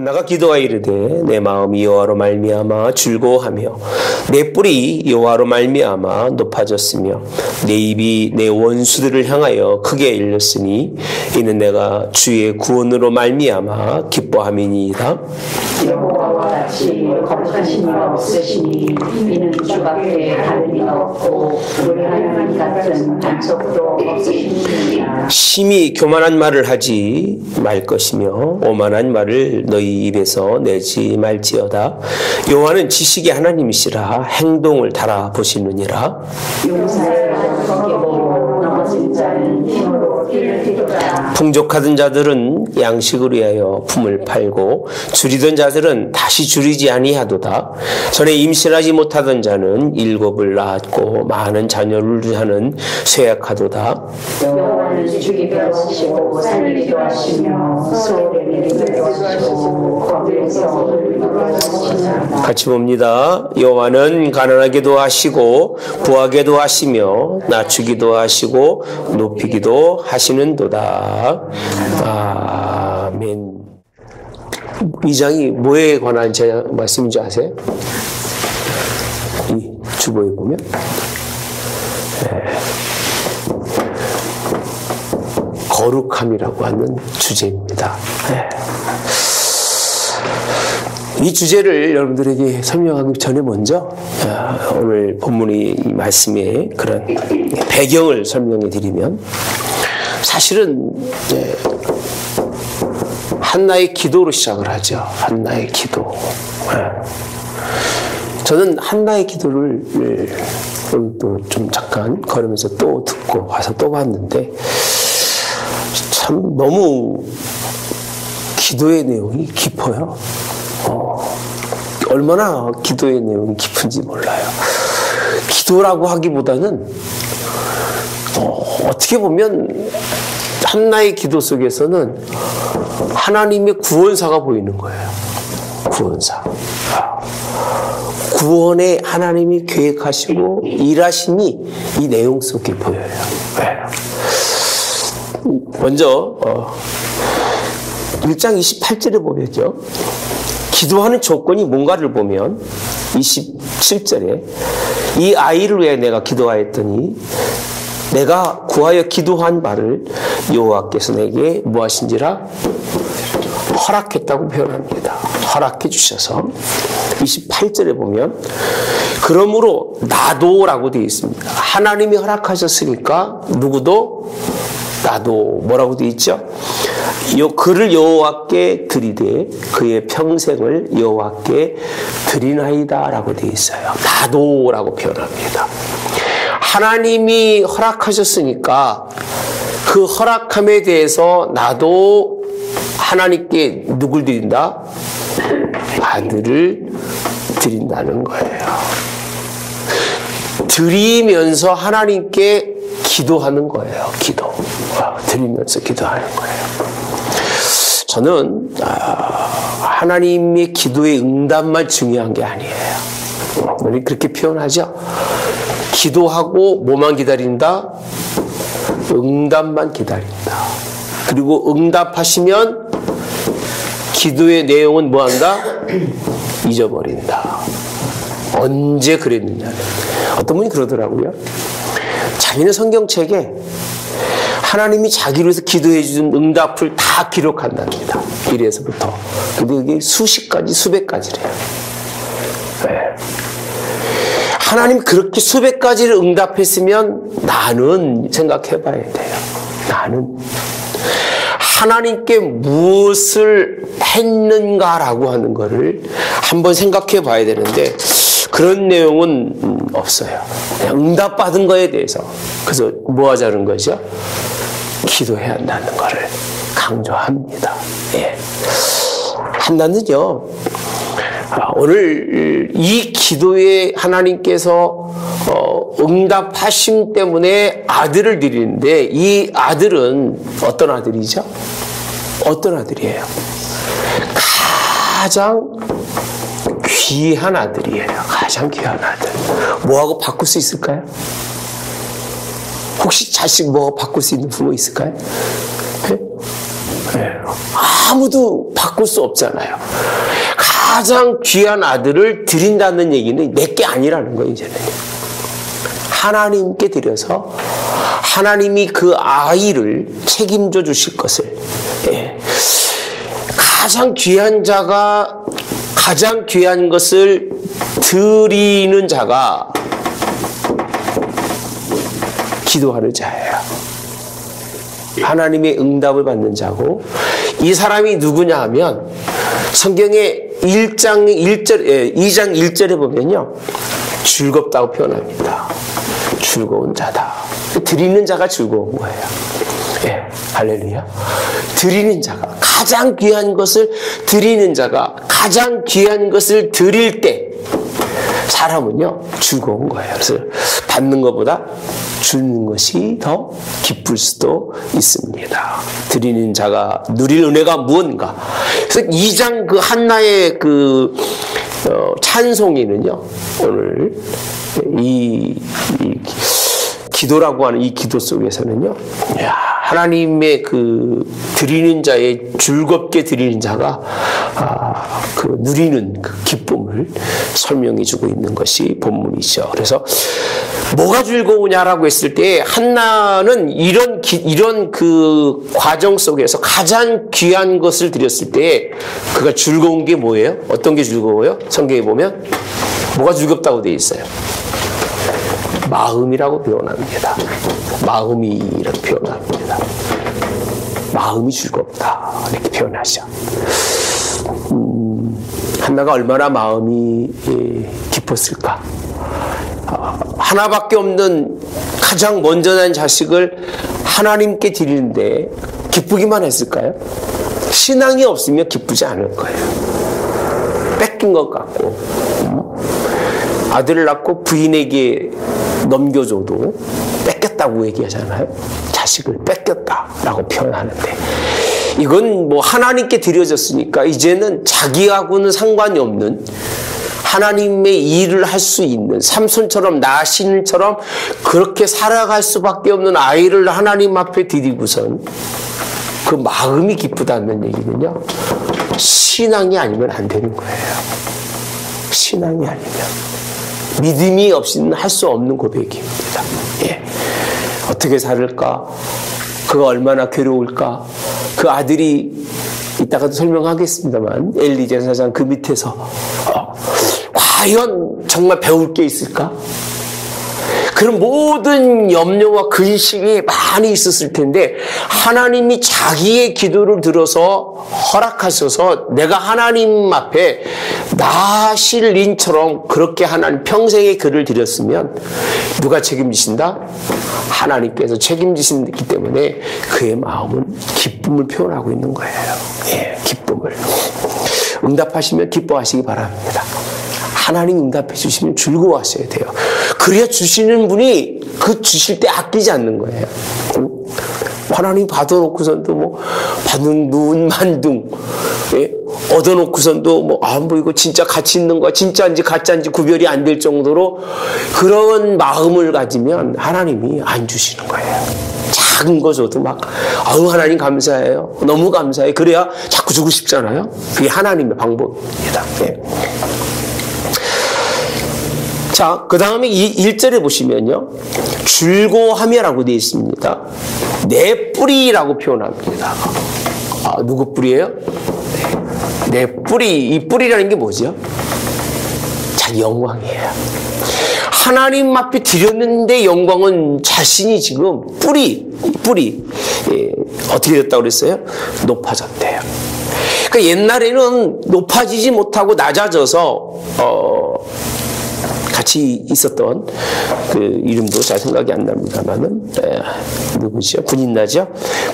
하나가 기도하여 이르되 내 마음이 여호와로 말미암아 즐거워하며 내 뿔이 여호와로 말미암아 높아졌으며 내 입이 내 원수들을 향하여 크게 열렸으니 이는 내가 주의 구원으로 말미암아 기뻐함이니이다. 여호와와 같이 거룩하신 이가 없으시니 이는 주밖에 다른 이가 없고 우리 하나님 같은 반석도 없으시니이다. 심히 교만한 말을 하지 말 것이며 오만한 말을 너희 입에서 내지 말지어다. 여호와는 지식의 하나님이시라 행동을 달아보시느니라. 용사여 경계하고 넘어진 자는 힘으로 뛰를 뛰도다. 풍족하던 자들은 양식을 위하여 품을 팔고 줄이던 자들은 다시 줄이지 아니하도다. 전에 임신하지 못하던 자는 7을 낳았고 많은 자녀를 하는 쇠약하도다. 여호와는 죽이기도 하시고 살리기도 하시며 소홀히 내리기도 하시고 거기에서 올리기도 하시나이다. 같이 봅니다. 여호와는 가난하게도 하시고 부하게도 하시며 낮추기도 하시고 높이기도 하시는도다. 아멘. 이 장이 뭐에 관한 제 말씀인지 아세요? 이 주보에 보면 거룩함이라고 하는 주제입니다. 이 주제를 여러분들에게 설명하기 전에 먼저 오늘 본문의 이 말씀의 그런 배경을 설명해 드리면 사실은 한나의 기도로 시작을 하죠. 한나의 기도. 저는 한나의 기도를 오늘 또 좀 잠깐 걸으면서 또 듣고 와서 또 봤는데 참 너무 기도의 내용이 깊어요. 얼마나 기도의 내용이 깊은지 몰라요. 기도라고 하기보다는 어떻게 보면 한나의 기도 속에서는 하나님의 구원사가 보이는 거예요. 구원사. 구원에 하나님이 계획하시고 일하심이 이 내용 속에 보여요. 먼저 1장 28절에 보면요. 기도하는 조건이 뭔가를 보면 27절에 이 아이를 위해 내가 기도하였더니 내가 구하여 기도한 바를 여호와께서 내게 무엇인지라 허락했다고 표현합니다. 허락해 주셔서 28절에 보면 그러므로 나도라고 되어 있습니다. 하나님이 허락하셨으니까 누구도 나도 뭐라고 되어 있죠? 그를 여호와께 드리되 그의 평생을 여호와께 드리나이다라고 되어 있어요. 나도라고 표현합니다. 하나님이 허락하셨으니까 그 허락함에 대해서 나도 하나님께 누굴 드린다? 아들을 드린다는 거예요. 드리면서 하나님께 기도하는 거예요. 기도. 드리면서 기도하는 거예요. 저는 하나님의 기도의 응답만 중요한 게 아니에요. 우리 그렇게 표현하죠. 기도하고 뭐만 기다린다? 응답만 기다린다. 그리고 응답하시면 기도의 내용은 뭐한다? 잊어버린다. 언제 그랬느냐는. 어떤 분이 그러더라고요. 자기는 성경책에 하나님이 자기를 위해서 기도해 준 응답을 다 기록한답니다. 1에서부터. 근데 이게 수십 가지, 수백 가지래요. 하나님 그렇게 수백 가지를 응답했으면 나는 생각해 봐야 돼요. 나는 하나님께 무엇을 했는가라고 하는 거를 한번 생각해 봐야 되는데 그런 내용은 없어요. 그냥 응답받은 거에 대해서. 그래서 뭐 하자는 거죠? 기도해야 한다는 거를 강조합니다. 예. 한나는요, 오늘 이 기도에 하나님께서 응답하심 때문에 아들을 드리는데 이 아들은 어떤 아들이죠? 어떤 아들이에요? 가장 귀한 아들이에요. 가장 귀한 아들. 뭐하고 바꿀 수 있을까요? 혹시 자식 뭐 바꿀 수 있는 부모 있을까요? 네? 아무도 바꿀 수 없잖아요. 가장 귀한 아들을 드린다는 얘기는 내게 아니라는 거예요, 이제는. 하나님께 드려서 하나님이 그 아이를 책임져 주실 것을. 가장 귀한 자가 가장 귀한 것을 드리는 자가 기도하는 자예요. 하나님의 응답을 받는 자고, 이 사람이 누구냐 하면 성경에 2장 1절에 보면요, 즐겁다고 표현합니다. 즐거운 자다. 드리는 자가 즐거운 거예요. 할렐루야. 드리는 자가, 가장 귀한 것을 드리는 자가 가장 귀한 것을 드릴 때 사람은요 즐거운 거예요. 그래서 받는 것보다 주는 것이 더 기쁠 수도 있습니다. 드리는 자가 누릴 은혜가 무언가. 그래서 2장 그 한나의 그 찬송이는요, 오늘 이 기도라고 하는 이 기도 속에서는요, 하나님의 그 드리는 자의 즐겁게 드리는 자가 그 누리는 그 기쁨을 설명해 주고 있는 것이 본문이죠. 그래서 뭐가 즐거우냐라고 했을 때 한나는 이런 그 과정 속에서 가장 귀한 것을 드렸을 때 그가 즐거운 게 뭐예요? 어떤 게 즐거워요? 성경에 보면 뭐가 즐겁다고 되어 있어요? 마음이라고 표현합니다. 마음이 이렇게 표현합니다. 마음이 즐겁다 이렇게 표현하죠. 한나가 얼마나 마음이 기뻤을까. 하나밖에 없는 가장 먼저 난 자식을 하나님께 드리는데 기쁘기만 했을까요? 신앙이 없으면 기쁘지 않을 거예요. 뺏긴 것 같고, 아들을 낳고 부인에게 넘겨줘도 뺏겼다고 얘기하잖아요. 자식을 뺏겼다라고 표현하는데, 이건 뭐 하나님께 드려졌으니까 이제는 자기하고는 상관이 없는 하나님의 일을 할 수 있는, 삼손처럼 나신처럼 그렇게 살아갈 수밖에 없는 아이를 하나님 앞에 드리고선 그 마음이 기쁘다는 얘기는요, 신앙이 아니면 안 되는 거예요. 신앙이 아니면, 믿음이 없이는 할 수 없는 고백입니다. 어떻게 살을까? 그가 얼마나 괴로울까? 그 아들이 이따가도 설명하겠습니다만, 엘리 제사장 그 밑에서 과연 정말 배울 게 있을까? 그런 모든 염려와 근심이 많이 있었을 텐데, 하나님이 자기의 기도를 들어서 허락하셔서 내가 하나님 앞에 나실린처럼 그렇게 하나님 평생의 글을 드렸으면 누가 책임지신다? 하나님께서 책임지시기 때문에 그의 마음은 기쁨을 표현하고 있는 거예요. 기쁨을. 응답하시면 기뻐하시기 바랍니다. 하나님 응답해 주시면 즐거워하셔야 돼요. 그래야 주시는 분이 그 주실 때 아끼지 않는 거예요. 하나님 받아놓고선도 뭐 받는 눈 만둥, 얻어놓고선도 뭐 이거 진짜 가치 있는 거야, 진짜인지 가짜인지 구별이 안 될 정도로 그런 마음을 가지면 하나님이 안 주시는 거예요. 작은 거 줘도 막 하나님 감사해요, 너무 감사해, 그래야 자꾸 주고 싶잖아요. 그게 하나님의 방법입니다. 자, 그 다음에 이 1절에 보시면요, 즐거워하며라고 되어 있습니다. 내 뿌리라고 표현합니다. 누구 뿌리예요? 내 뿌리. 이 뿌리라는 게 뭐죠? 자기 영광이에요. 하나님 앞에 드렸는데 영광은 자신이 지금 뿌리 어떻게 됐다고 그랬어요? 높아졌대요. 그러니까 옛날에는 높아지지 못하고 낮아져서 같이 있었던 그 이름도 잘 생각이 안 납니다만은, 누구죠? 분인나죠?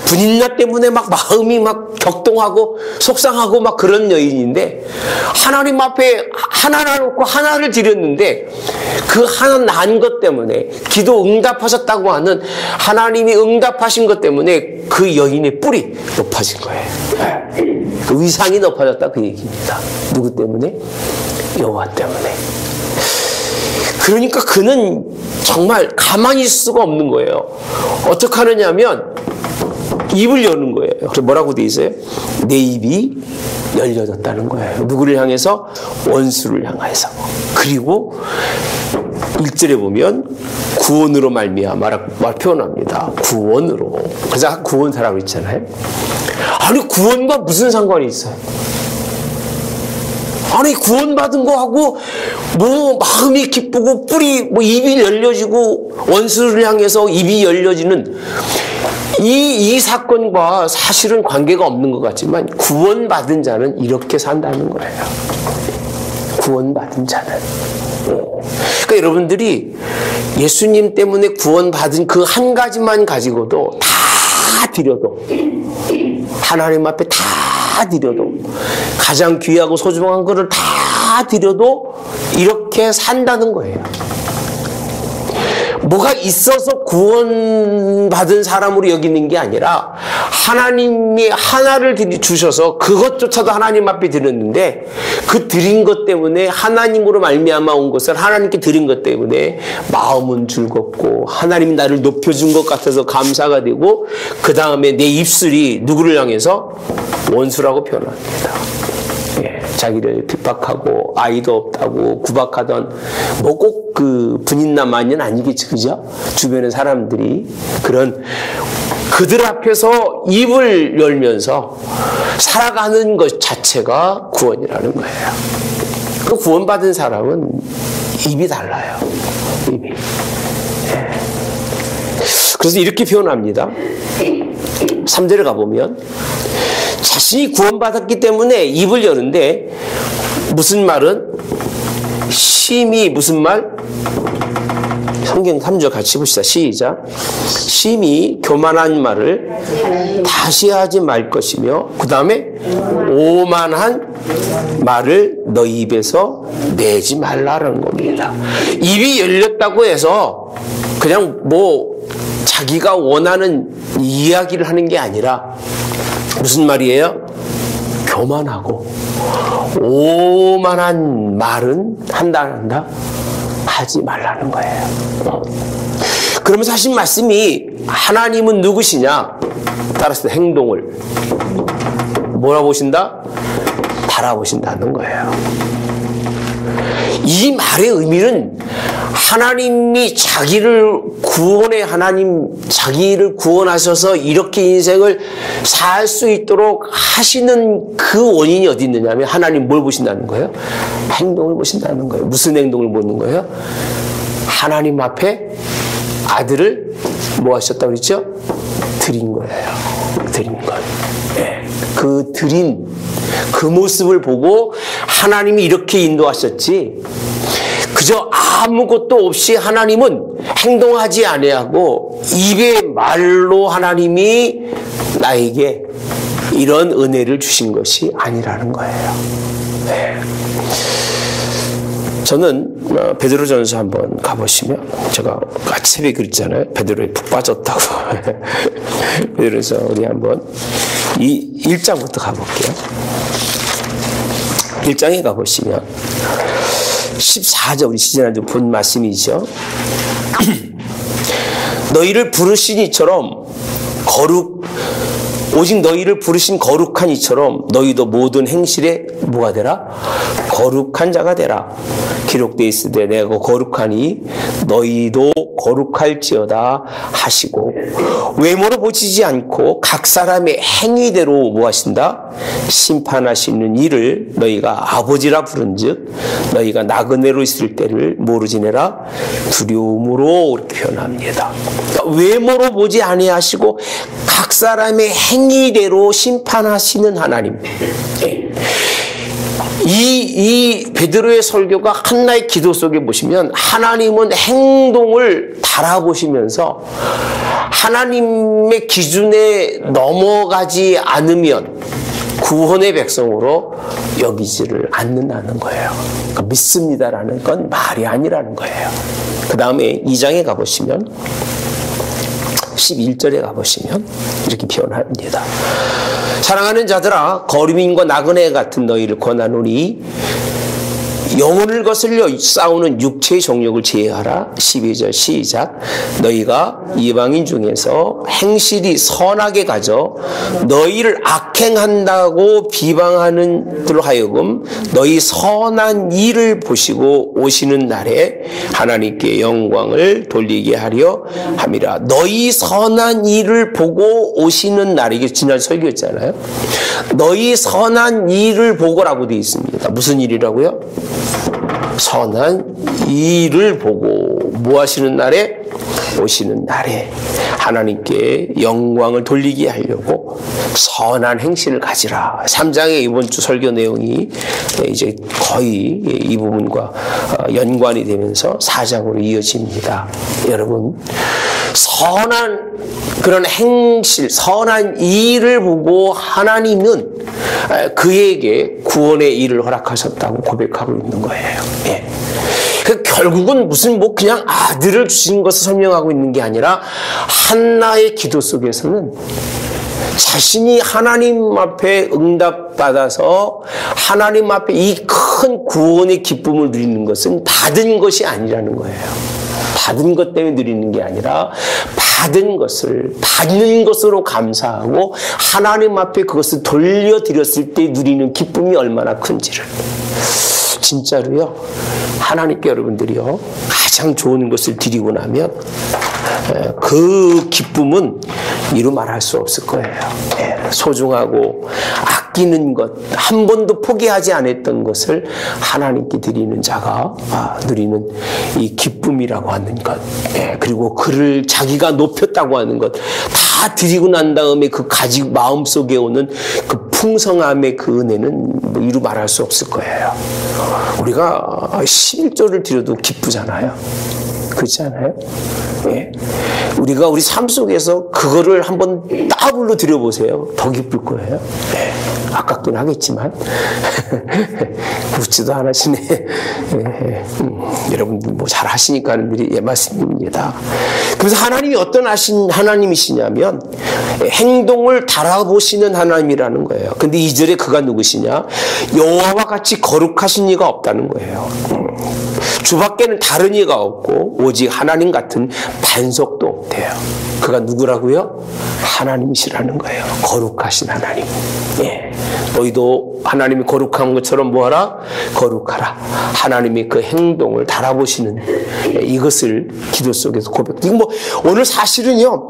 분인나 때문에 막 마음이 막 격동하고 속상하고 막 그런 여인인데, 하나님 앞에 하나 놓고 하나를 드렸는데 그 하나 난 것 때문에, 기도 응답하셨다고 하는 하나님이 응답하신 것 때문에 그 여인의 뿔이 높아진 거예요. 그 위상이 높아졌다 그 얘기입니다. 누구 때문에? 여호와 때문에. 그러니까 그는 정말 가만히 있을 수가 없는 거예요. 어떻게 하느냐면 입을 여는 거예요. 그래서 뭐라고 돼 있어요? 내 입이 열려졌다는 거예요. 누구를 향해서? 원수를 향해서. 그리고 1절에 보면 구원으로 말미암아라고 표현합니다. 구원으로. 그래서 아까 구원사라고 했잖아요. 아니 구원과 무슨 상관이 있어요? 아니 구원받은 거하고 뭐 마음이 기쁘고 뿔이 뭐 입이 열려지고 원수를 향해서 입이 열려지는 이 사건과 사실은 관계가 없는 것 같지만 구원받은 자는 이렇게 산다는 거예요. 구원받은 자는. 그러니까 여러분들이 예수님 때문에 구원받은 그 한 가지만 가지고도 다 드려도 하나님 앞에 다 드려도 가장 귀하고 소중한 것을 다 드려도 이렇게 산다는 거예요. 뭐가 있어서 구원받은 사람으로 여기는 게 아니라 하나님이 하나를 주셔서 그것조차도 하나님 앞에 드렸는데 그 드린 것 때문에 하나님으로 말미암아 온 것을 하나님께 드린 것 때문에 마음은 즐겁고 하나님이 나를 높여준 것 같아서 감사가 되고 그 다음에 내 입술이 누구를 향해서? 원수라고 표현합니다. 자기를 핍박하고 아이도 없다고 구박하던 뭐 꼭 그 분인나 마녀는 아니겠지, 그죠? 주변의 사람들이 그런 그들 앞에서 입을 열면서 살아가는 것 자체가 구원이라는 거예요. 그 구원받은 사람은 입이 달라요. 입이. 그래서 이렇게 표현합니다. 3절에 가보면 자신이 구원받았기 때문에 입을 여는데 무슨 말은? 심히 무슨 말? 성경 3절 같이 봅시다. 시작. 심히 교만한 말을 다시 하지 말 것이며 그 다음에 오만한 말을 너희 입에서 내지 말라는 겁니다. 입이 열렸다고 해서 그냥 뭐 자기가 원하는 이야기를 하는 게 아니라 무슨 말이에요? 교만하고 오만한 말은 한다? 하지 말라는 거예요. 그러면서 하신 말씀이 하나님은 누구시냐? 따라서 행동을 뭐라 보신다? 달아보신다는 거예요. 이 말의 의미는 하나님이 자기를 자기를 구원하셔서 이렇게 인생을 살 수 있도록 하시는 그 원인이 어디 있느냐 하면 하나님 뭘 보신다는 거예요? 행동을 보신다는 거예요. 무슨 행동을 보는 거예요? 하나님 앞에 아들을 뭐 하셨다고 그랬죠? 드린 거예요. 드린 것. 네. 그 드린 그 모습을 보고 하나님이 이렇게 인도하셨지 그저 아무것도 없이 하나님은 행동하지 아니하고 입의 말로 하나님이 나에게 이런 은혜를 주신 것이 아니라는 거예요. 네. 저는 베드로전서 한번 가보시면 제가 같이 새벽에 그랬잖아요. 베드로에 푹 빠졌다고. 베드로전서 우리 한번 이 1장부터 가볼게요. 1장에 가보시면 14절 우리 지난주 본 말씀이죠. 너희를 부르신 이처럼 오직 너희를 부르신 거룩한 이처럼 너희도 모든 행실에 뭐가 되라? 거룩한 자가 되라. 기록되어 있으되 내가 거룩하니 너희도 거룩할지어다 하시고 외모로 보시지 않고 각 사람의 행위대로 뭐 하신다? 심판하시는 이를 너희가 아버지라 부른즉 너희가 나그네로 있을 때를 뭐로 지내라? 두려움으로 이렇게 표현합니다. 외모로 보지 아니하시고 각 사람의 행위대로 심판하시는 하나님. 이 베드로의 설교가 한나의 기도 속에 보시면 하나님은 행동을 달아보시면서 하나님의 기준에 넘어가지 않으면 구원의 백성으로 여기지를 않는다는 거예요. 그러니까 믿습니다라는 건 말이 아니라는 거예요. 그 다음에 2장에 가보시면 11절에 가보시면 이렇게 표현합니다. 사랑하는 자들아 거류민과 나그네 같은 너희를 권하노니 영혼을 거슬려 싸우는 육체의 정욕을 제어하라. 12절 시작. 너희가 이방인 중에서 행실이 선하게 가져 너희를 악행한다고 비방하는 들로 하여금 너희 선한 일을 보시고 오시는 날에 하나님께 영광을 돌리게 하려 함이라. 너희 선한 일을 보고 오시는 날이, 이게 지난 설교였잖아요. 너희 선한 일을 보고라고 되어 있습니다. 무슨 일이라고요? 선한 일을 보고 뭐 하시는 날에? 오시는 날에 하나님께 영광을 돌리게 하려고 선한 행실을 가지라. 3장의 이번 주 설교 내용이 이제 거의 이 부분과 연관이 되면서 4장으로 이어집니다. 여러분, 선한 그런 행실, 선한 일을 보고 하나님은 그에게 구원의 일을 허락하셨다고 고백하고 있는 거예요. 예. 결국은 무슨 그냥 아들을 주신 것을 설명하고 있는 게 아니라 한나의 기도 속에서는 자신이 하나님 앞에 응답받아서 하나님 앞에 이 큰 구원의 기쁨을 누리는 것은 받은 것이 아니라는 거예요. 받은 것 때문에 누리는 게 아니라 받은 것을 받는 것으로 감사하고 하나님 앞에 그것을 돌려드렸을 때 누리는 기쁨이 얼마나 큰지를. 진짜로요, 하나님께 여러분들이요 가장 좋은 것을 드리고 나면 그 기쁨은 이루 말할 수 없을 거예요. 소중하고 아끼는 것, 한 번도 포기하지 않았던 것을 하나님께 드리는 자가 누리는 이 기쁨이라고 하는 것, 그리고 그를 자기가 높였다고 하는 것 다 드리고 난 다음에 그 가지고 마음속에 오는 그 풍성함의 그 은혜는 이루 말할 수 없을 거예요. 우리가 11조를 드려도 기쁘잖아요. 그렇지 않아요? 예. 우리가 우리 삶 속에서 그거를 한번 더블로 드려보세요. 더 기쁠 거예요. 예. 아깝긴 하겠지만 묻지도 않으시네. 여러분들 뭐 잘 하시니까 하는 일이 말씀입니다. 그래서 하나님이 어떤 하나님이시냐면 행동을 달아보시는 하나님이라는 거예요. 근데 2절에 그가 누구시냐? 여호와와 같이 거룩하신 이가 없다는 거예요. 주 밖에는 다른 이가 없고 오직 하나님 같은 반석도 없대요. 그가 누구라고요? 하나님이시라는 거예요. 거룩하신 하나님. 예. 너희도 하나님이 거룩한 것처럼 뭐하라? 거룩하라. 하나님이 그 행동을 달아보시는 이것을 기도 속에서 고백. 이거 오늘 사실은요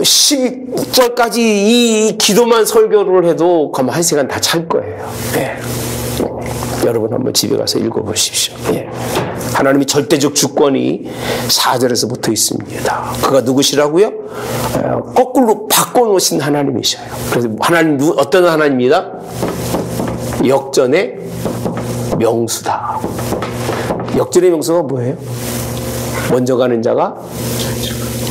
12절까지 이 기도만 설교를 해도 거의 1시간 다 찰 거예요. 예. 여러분 한번 집에 가서 읽어보십시오. 예. 하나님이 절대적 주권이 4절에서 붙어 있습니다. 그가 누구시라고요? 거꾸로 바꿔놓으신 하나님이셔요. 그래서 하나님 어떤 하나님입니다? 역전의 명수다. 역전의 명수가 뭐예요? 먼저 가는 자가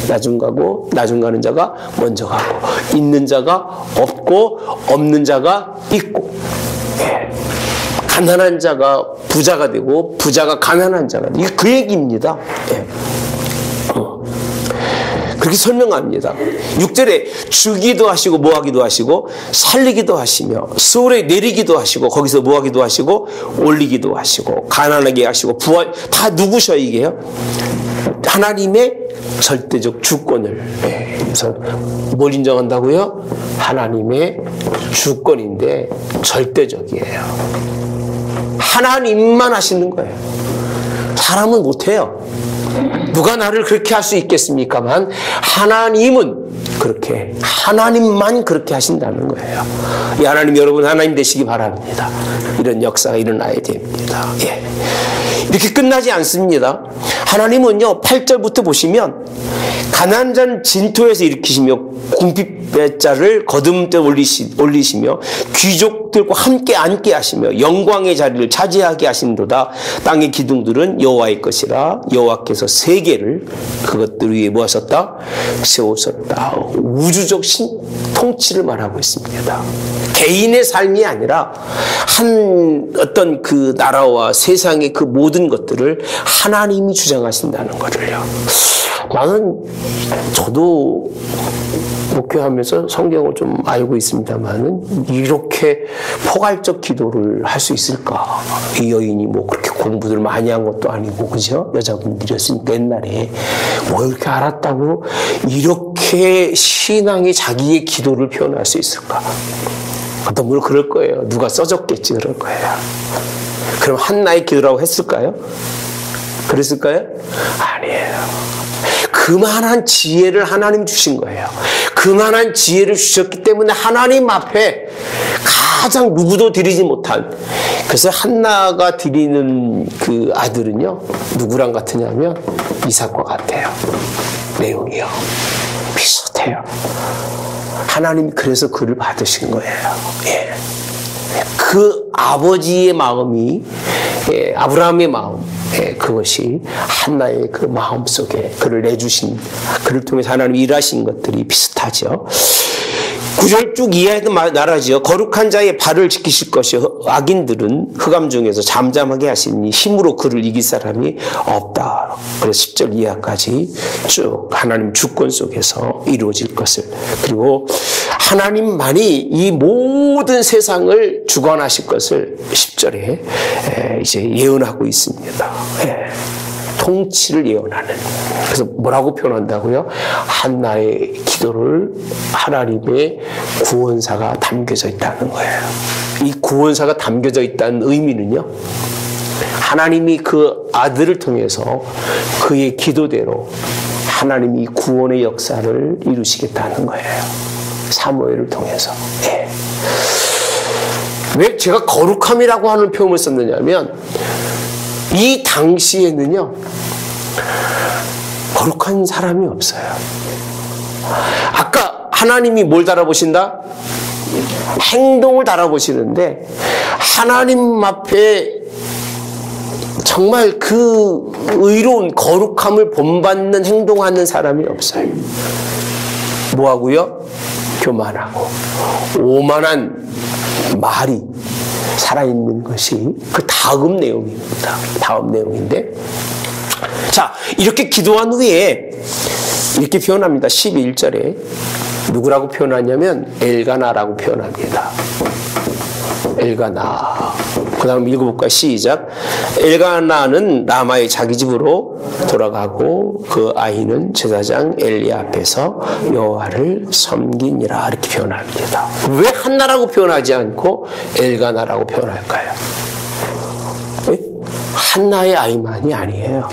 나중 가고 나중 가는 자가 먼저 가고 있는 자가 없고 없는 자가 있고 가난한 자가 부자가 되고 부자가 가난한 자가 되고 이게 그 얘기입니다. 예. 그렇게 설명합니다. 6절에 주기도 하시고 뭐하기도 하시고 살리기도 하시며 수월에 내리기도 하시고 거기서 뭐하기도 하시고 올리기도 하시고 가난하게 하시고 부활 다 누구셔 이게요? 하나님의 절대적 주권을. 예. 그래서 뭘 인정한다고요? 하나님의 주권인데 절대적이에요. 하나님만 하시는 거예요. 사람은 못해요. 누가 나를 그렇게 할 수 있겠습니까만 하나님은 그렇게 하나님만 그렇게 하신다는 거예요. 이 하나님 여러분 하나님 되시기 바랍니다. 이런 역사가 일어나야 됩니다. 예. 이렇게 끝나지 않습니다. 하나님은요 8절부터 보시면 가난한 자는 진토에서 일으키시며 궁핍자를 거듭대 올리시며 귀족들과 함께 앉게 하시며 영광의 자리를 차지하게 하신도다. 땅의 기둥들은 여호와의 것이라 여호와께서 세계를 그것들 위에 뭐 하셨다? 세우셨다. 우주적 통치를 말하고 있습니다. 개인의 삶이 아니라 한 어떤 그 나라와 세상의 그 모든 것들을 하나님이 주장하신다는 것을요. 저도 목회하면서 성경을 좀 알고 있습니다만은 이렇게 포괄적 기도를 할 수 있을까? 이 여인이 뭐 그렇게 공부를 많이 한 것도 아니고, 그죠? 여자분들이었으니까 옛날에 뭐 이렇게 알았다고 이렇게 신앙이 자기의 기도를 표현할 수 있을까? 어떤 분은 그럴 거예요. 누가 써줬겠지 그럴 거예요. 그럼 한나의 기도라고 했을까요? 그랬을까요? 아니에요. 그만한 지혜를 하나님 주신 거예요. 그만한 지혜를 주셨기 때문에 하나님 앞에 가장 누구도 드리지 못한, 그래서 한나가 드리는 그 아들은요, 누구랑 같으냐면 이삭과 같아요. 내용이요. 비슷해요. 하나님이 그래서 그를 받으신 거예요. 예. 그 아버지의 마음이, 예, 아브라함의 마음, 예, 그것이 한나의 그 마음 속에 그를 내주신, 그를 통해서 하나님이 일하신 것들이 비슷하죠. 9절 쭉 이해해도 말하지요. 거룩한 자의 발을 지키실 것이 악인들은 흑암 중에서 잠잠하게 하시니 힘으로 그를 이길 사람이 없다. 그래서 10절 이하까지 쭉 하나님 주권 속에서 이루어질 것을, 그리고 하나님만이 이 모든 세상을 주관하실 것을 10절에 이제 예언하고 있습니다. 통치를 예언하는. 그래서 뭐라고 표현한다고요? 한나의 기도를 하나님의 구원사가 담겨져 있다는 거예요. 이 구원사가 담겨져 있다는 의미는요, 하나님이 그 아들을 통해서 그의 기도대로 하나님이 구원의 역사를 이루시겠다는 거예요. 사무엘을 통해서. 예. 왜 제가 거룩함이라고 하는 표현을 썼느냐면, 이 당시에는요, 거룩한 사람이 없어요. 아까 하나님이 뭘 달아보신다? 행동을 달아보시는데, 하나님 앞에 정말 그 의로운 거룩함을 본받는 행동하는 사람이 없어요. 뭐하고요? 교만하고 오만한 말이 살아있는 것이 그 다음 내용입니다. 다음 내용인데, 자, 이렇게 기도한 후에 이렇게 표현합니다. 12절에 누구라고 표현하냐면 엘가나라고 표현합니다. 엘가나. 그 다음 읽어볼까요? 시작. 엘가나는 라마의 자기 집으로 돌아가고 그 아이는 제사장 엘리 앞에서 여호와를 섬기니라. 이렇게 표현합니다. 왜 한나라고 표현하지 않고 엘가나라고 표현할까요? 한나의 아이만이 아니에요.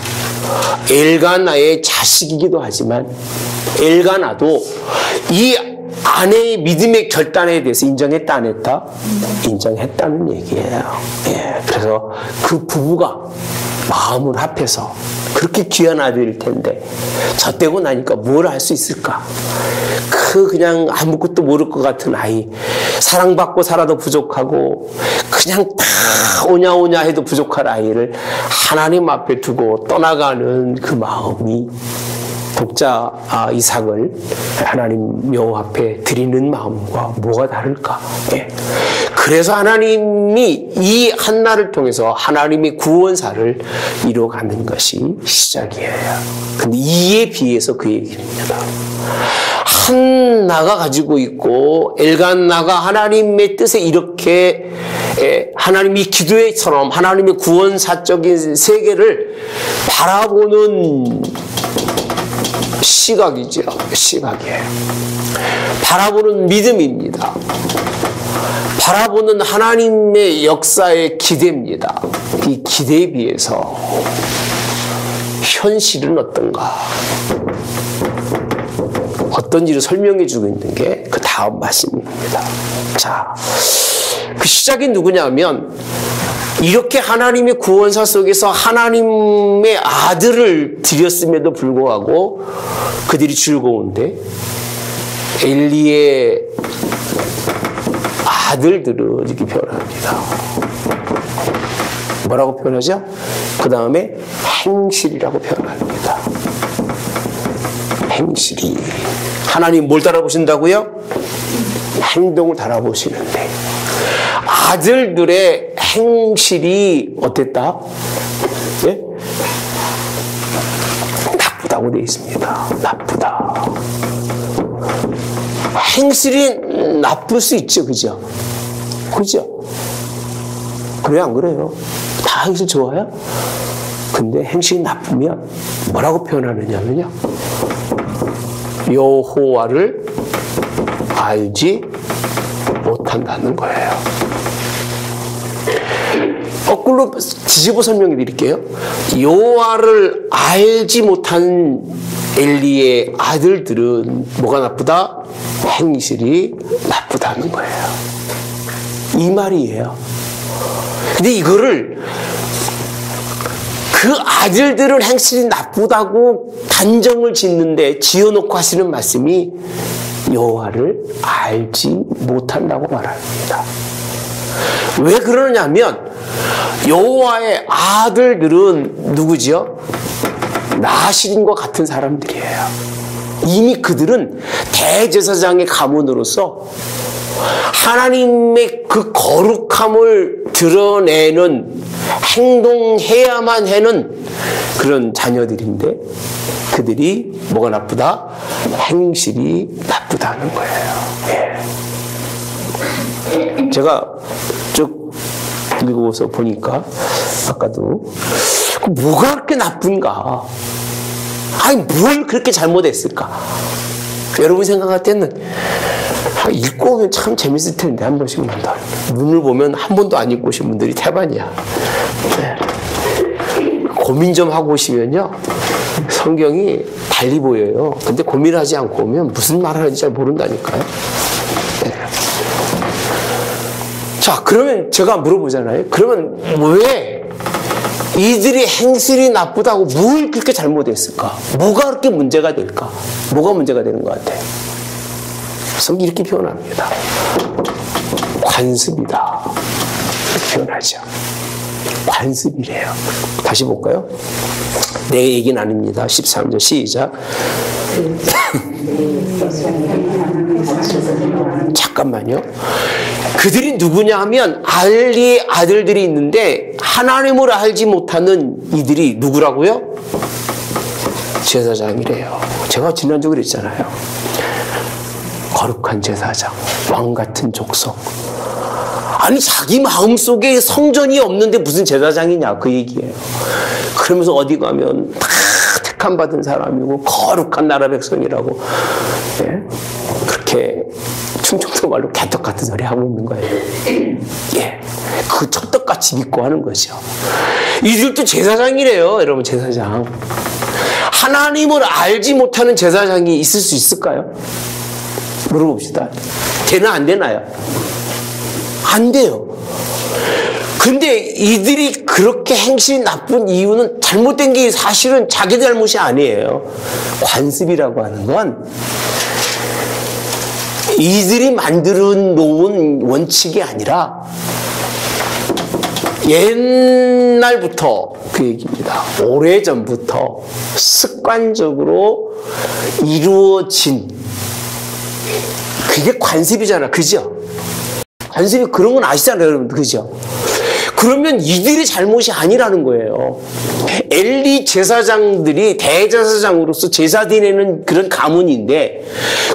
엘가나의 자식이기도 하지만 엘가나도 이 아내의 믿음의 결단에 대해서 인정했다 안 했다? 인정했다는 얘기예요. 예, 그래서 그 부부가 마음을 합해서, 그렇게 귀한 아들일 텐데 저 떼고 나니까 뭘 할 수 있을까? 그냥 아무것도 모를 것 같은 아이, 사랑받고 살아도 부족하고 그냥 다 오냐오냐 해도 부족한 아이를 하나님 앞에 두고 떠나가는 그 마음이, 독자 이삭을 하나님 여호와 앞에 드리는 마음과 뭐가 다를까? 예. 그래서 하나님이 이 한나를 통해서 하나님의 구원사를 이루어가는 것이 시작이에요. 근데 이에 비해서 그 얘기입니다. 한나가 가지고 있고 엘간나가 하나님의 뜻에 이렇게 하나님이 기도회처럼 하나님의 구원사적인 세계를 바라보는 시각이죠. 시각이에요. 바라보는 믿음입니다. 바라보는 하나님의 역사의 기대입니다. 이 기대에 비해서 현실은 어떤가? 어떤지를 설명해 주고 있는 게 그 다음 말씀입니다. 자, 그 시작이 누구냐면, 이렇게 하나님의 구원사 속에서 하나님의 아들을 드렸음에도 불구하고 그들이 즐거운데, 엘리의 아들들을 이렇게 표현합니다. 뭐라고 표현하죠? 그 다음에 행실이라고 표현합니다. 행실이. 하나님 뭘 달아보신다고요? 행동을 달아보시는데, 아들들의 행실이 어땠다? 예? 나쁘다고 되어 있습니다. 나쁘다. 행실이 나쁠 수 있죠. 그죠? 그죠? 그래요, 안 그래요? 다 행실 좋아요? 근데 행실이 나쁘면 뭐라고 표현하느냐면요. 여호와를 알지 못한다는 거예요. 거꾸로 뒤집어 설명해 드릴게요. 여호와를 알지 못한 엘리의 아들들은 뭐가 나쁘다? 행실이 나쁘다는 거예요. 이 말이에요. 근데 이거를 그 아들들은 행실이 나쁘다고 단정을 짓는데 지어놓고 하시는 말씀이 여호와를 알지 못한다고 말합니다. 왜 그러냐면 여호와의 아들들은 누구지요? 나실인과 같은 사람들이에요. 이미 그들은 대제사장의 가문으로서 하나님의 그 거룩함을 드러내는 행동해야만 하는 그런 자녀들인데 그들이 뭐가 나쁘다? 행실이 나쁘다는 거예요. 예. 제가 쭉 읽어서 보니까 아까도 뭐가 그렇게 나쁜가? 아니 뭘 그렇게 잘못했을까? 여러분 생각할 때는 읽고 오면 참 재밌을 텐데 한 번씩만 더. 눈을 보면 한 번도 안 읽고 오신 분들이 태반이야. 네. 고민 좀 하고 오시면요. 성경이 달리 보여요. 근데 고민하지 않고 오면 무슨 말을 하는지 잘 모른다니까요. 네. 자, 그러면 제가 물어보잖아요. 그러면 왜 이들이 행실이 나쁘다고 뭘 그렇게 잘못했을까? 뭐가 그렇게 문제가 될까? 뭐가 문제가 되는 것 같아요? 성경이 이렇게 표현합니다. 관습이다. 이렇게 표현하죠. 관습이래요. 다시 볼까요? 내 얘기는 아닙니다. 13절 시작. 잠깐만요. 그들이 누구냐 하면 알리의 아들들이 있는데 하나님을 알지 못하는 이들이 누구라고요? 제사장이래요. 제가 지난주에 그랬잖아요. 거룩한 제사장, 왕 같은 족속. 아니 자기 마음속에 성전이 없는데 무슨 제사장이냐 그 얘기예요. 그러면서 어디 가면 다 택함 받은 사람이고 거룩한 나라 백성이라고 예? 그렇게 충청도 말로 개떡 같은 소리 하고 있는 거예요. 예, 그 척떡같이 믿고 하는 거죠. 이들도 제사장이래요. 여러분 제사장. 하나님을 알지 못하는 제사장이 있을 수 있을까요? 물어봅시다. 되나 안 되나요? 안 돼요. 근데 이들이 그렇게 행실이 나쁜 이유는 잘못된 게 사실은 자기 잘못이 아니에요. 관습이라고 하는 건 이들이 만들어 놓은 원칙이 아니라 옛날부터 그 얘기입니다. 오래전부터 습관적으로 이루어진 그게 관습이잖아. 그죠? 관습이 그런 건 아시잖아요, 여러분. 그죠? 그러면 이들의 잘못이 아니라는 거예요. 엘리 제사장들이 대제사장으로서 제사 드리는 그런 가문인데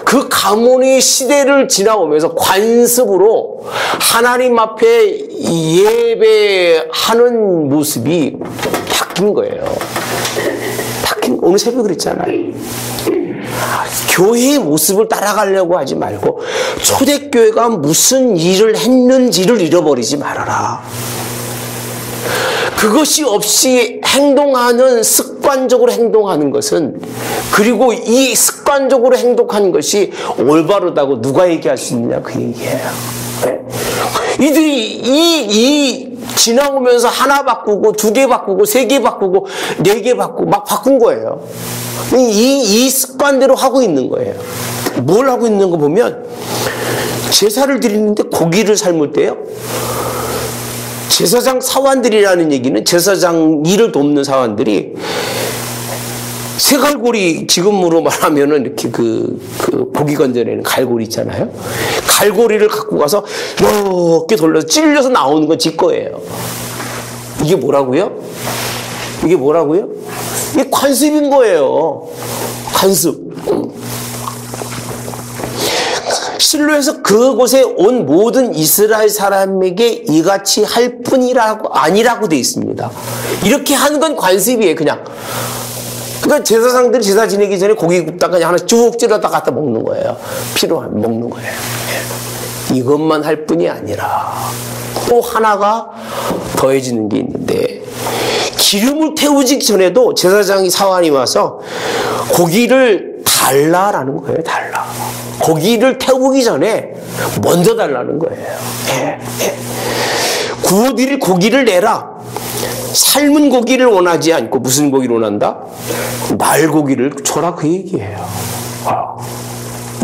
그 가문이 시대를 지나오면서 관습으로 하나님 앞에 예배하는 모습이 바뀐 거예요. 오늘 새벽에 그랬잖아요. 교회의 모습을 따라가려고 하지 말고 초대교회가 무슨 일을 했는지를 잃어버리지 말아라. 그것이 없이 행동하는 습관적으로 행동하는 것은 그리고 이 습관적으로 행동하는 것이 올바르다고 누가 얘기할 수 있느냐 그 얘기예요. 이들이 이 지나오면서 하나 바꾸고 두 개 바꾸고 세 개 바꾸고 네 개 바꾸고 막 바꾼 거예요. 이 습관대로 하고 있는 거예요. 뭘 하고 있는 거 보면 제사를 드리는데 고기를 삶을 때요. 제사장 사원들이라는 얘기는 제사장 일을 돕는 사원들이 쇠갈고리 지금으로 말하면은 이렇게 그 고기 건져내는 갈고리 있잖아요. 갈고리를 갖고 가서 이렇게 돌려서 찔려서 나오는 건 지 거예요. 이게 뭐라고요? 이게 뭐라고요? 이게 관습인 거예요. 관습. 실로에서 그곳에 온 모든 이스라엘 사람에게 이같이 할 뿐이라고 아니라고 되어 있습니다. 이렇게 하는 건 관습이에요, 그냥. 그러니까 제사장들이 제사 지내기 전에 고기 굽다가 그냥 하나 쭉 찔러다 갖다 먹는 거예요. 필요하면 먹는 거예요. 이것만 할 뿐이 아니라 또 하나가 더해지는 게 있는데, 기름을 태우기 전에도 제사장이 사환이 와서 고기를 달라라는 거예요. 달라. 고기를 태우기 전에 먼저 달라는 거예요. 구워드릴 고기를 내라. 삶은 고기를 원하지 않고 무슨 고기를 원한다? 말고기를 줘라, 그 얘기예요.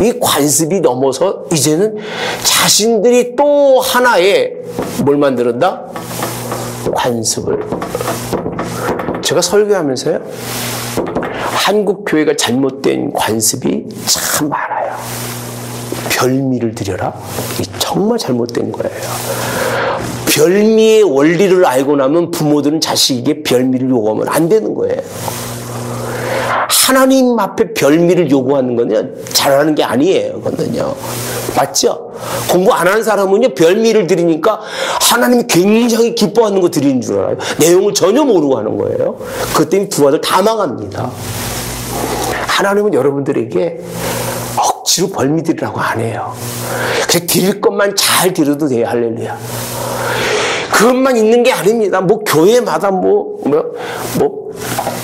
이 관습이 넘어서 이제는 자신들이 또 하나의 뭘 만들었다? 관습을. 제가 설교하면서요, 한국 교회가 잘못된 관습이 참 많아요. 별미를 드려라? 이게 정말 잘못된 거예요. 별미의 원리를 알고 나면 부모들은 자식에게 별미를 요구하면 안 되는 거예요. 하나님 앞에 별미를 요구하는 건요, 잘하는 게 아니에요. 그거는요. 맞죠? 공부 안 하는 사람은요, 별미를 드리니까 하나님이 굉장히 기뻐하는 거 드리는 줄 알아요. 내용을 전혀 모르고 하는 거예요. 그것 때문에 부하들 다 망합니다. 하나님은 여러분들에게 억지로 벌미 드리라고 안 해요. 그냥 드릴 것만 잘 드려도 돼요. 할렐루야. 그것만 있는 게 아닙니다. 뭐 교회마다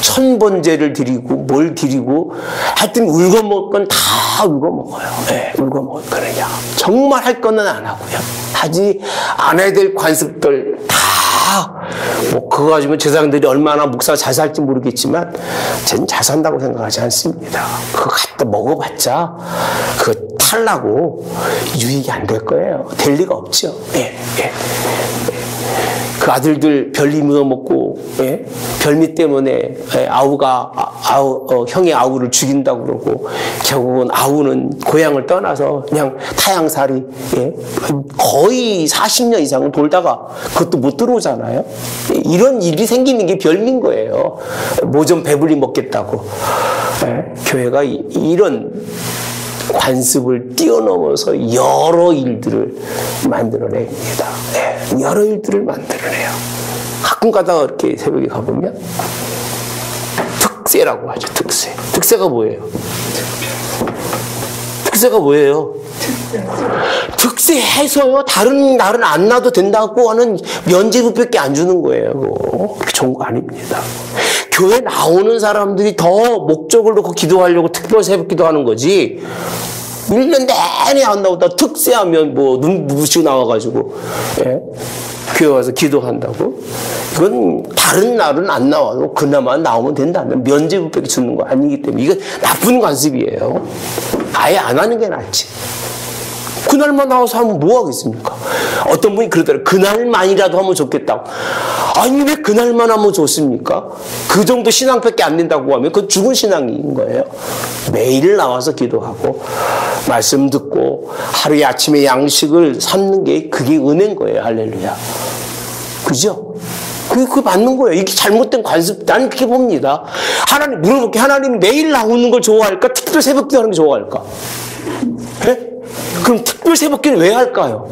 천번제를 드리고 뭘 드리고 하여튼 울고 먹을 건 다 울고 먹어요. 네, 울고 먹을 거느냐. 정말 할 거는 안 하고요. 하지 않아야 될 관습들 다 뭐 그거 가지고 제사장들이 얼마나 목사가 잘 살지 모르겠지만 저는 잘 산다고 생각하지 않습니다. 그거 갖다 먹어봤자 그거 탈라고 유익이 안 될 거예요. 될 리가 없죠. 그 아들들 별미 묻어먹고, 별미 때문에 형의 아우를 죽인다고 그러고, 결국은 아우는 고향을 떠나서 그냥 타향살이, 거의 40년 이상을 돌다가 그것도 못 들어오잖아요. 이런 일이 생기는 게 별미인 거예요. 뭐 좀 배불리 먹겠다고. 교회가 이런 관습을 뛰어넘어서 여러 일들을 만들어냅니다. 여러 일들을 만들어내요. 가끔 가다가 이렇게 새벽에 가보면 특세라고 하죠. 특세. 특세가 뭐예요? 특세가 뭐예요? 특세해서요, 다른 날은 안 놔도 된다고 하는 면제부밖에 안 주는 거예요. 그렇게 좋은 거 아닙니다. 교회 나오는 사람들이 더 목적을 놓고 기도하려고 특별 새벽 기도하는 거지, 1년 내내 안 나오다 특세하면 뭐 눈 부시고 나와가지고 교회 와서 기도한다고? 이건 다른 날은 안 나와도 그나마 나오면 된다면 면제부밖에 주는 거 아니기 때문에 이건 나쁜 관습이에요. 아예 안 하는 게 낫지. 그날만 나와서 하면 뭐 하겠습니까? 어떤 분이 그러더라고요. 그날만이라도 하면 좋겠다고. 아니 왜 그날만 하면 좋습니까? 그 정도 신앙밖에 안 된다고 하면 그건 죽은 신앙인 거예요. 매일 나와서 기도하고 말씀 듣고 하루에 아침에 양식을 삼는 게 그게 은혜인 거예요. 할렐루야. 그죠? 그게 맞는 거예요. 이게 잘못된 관습, 나는 그렇게 봅니다. 하나님, 물어볼게. 하나님 매일 나오는 걸 좋아할까? 특별 새벽기도 하는 걸 좋아할까? 네? 그럼 특별 새벽기는 왜 할까요?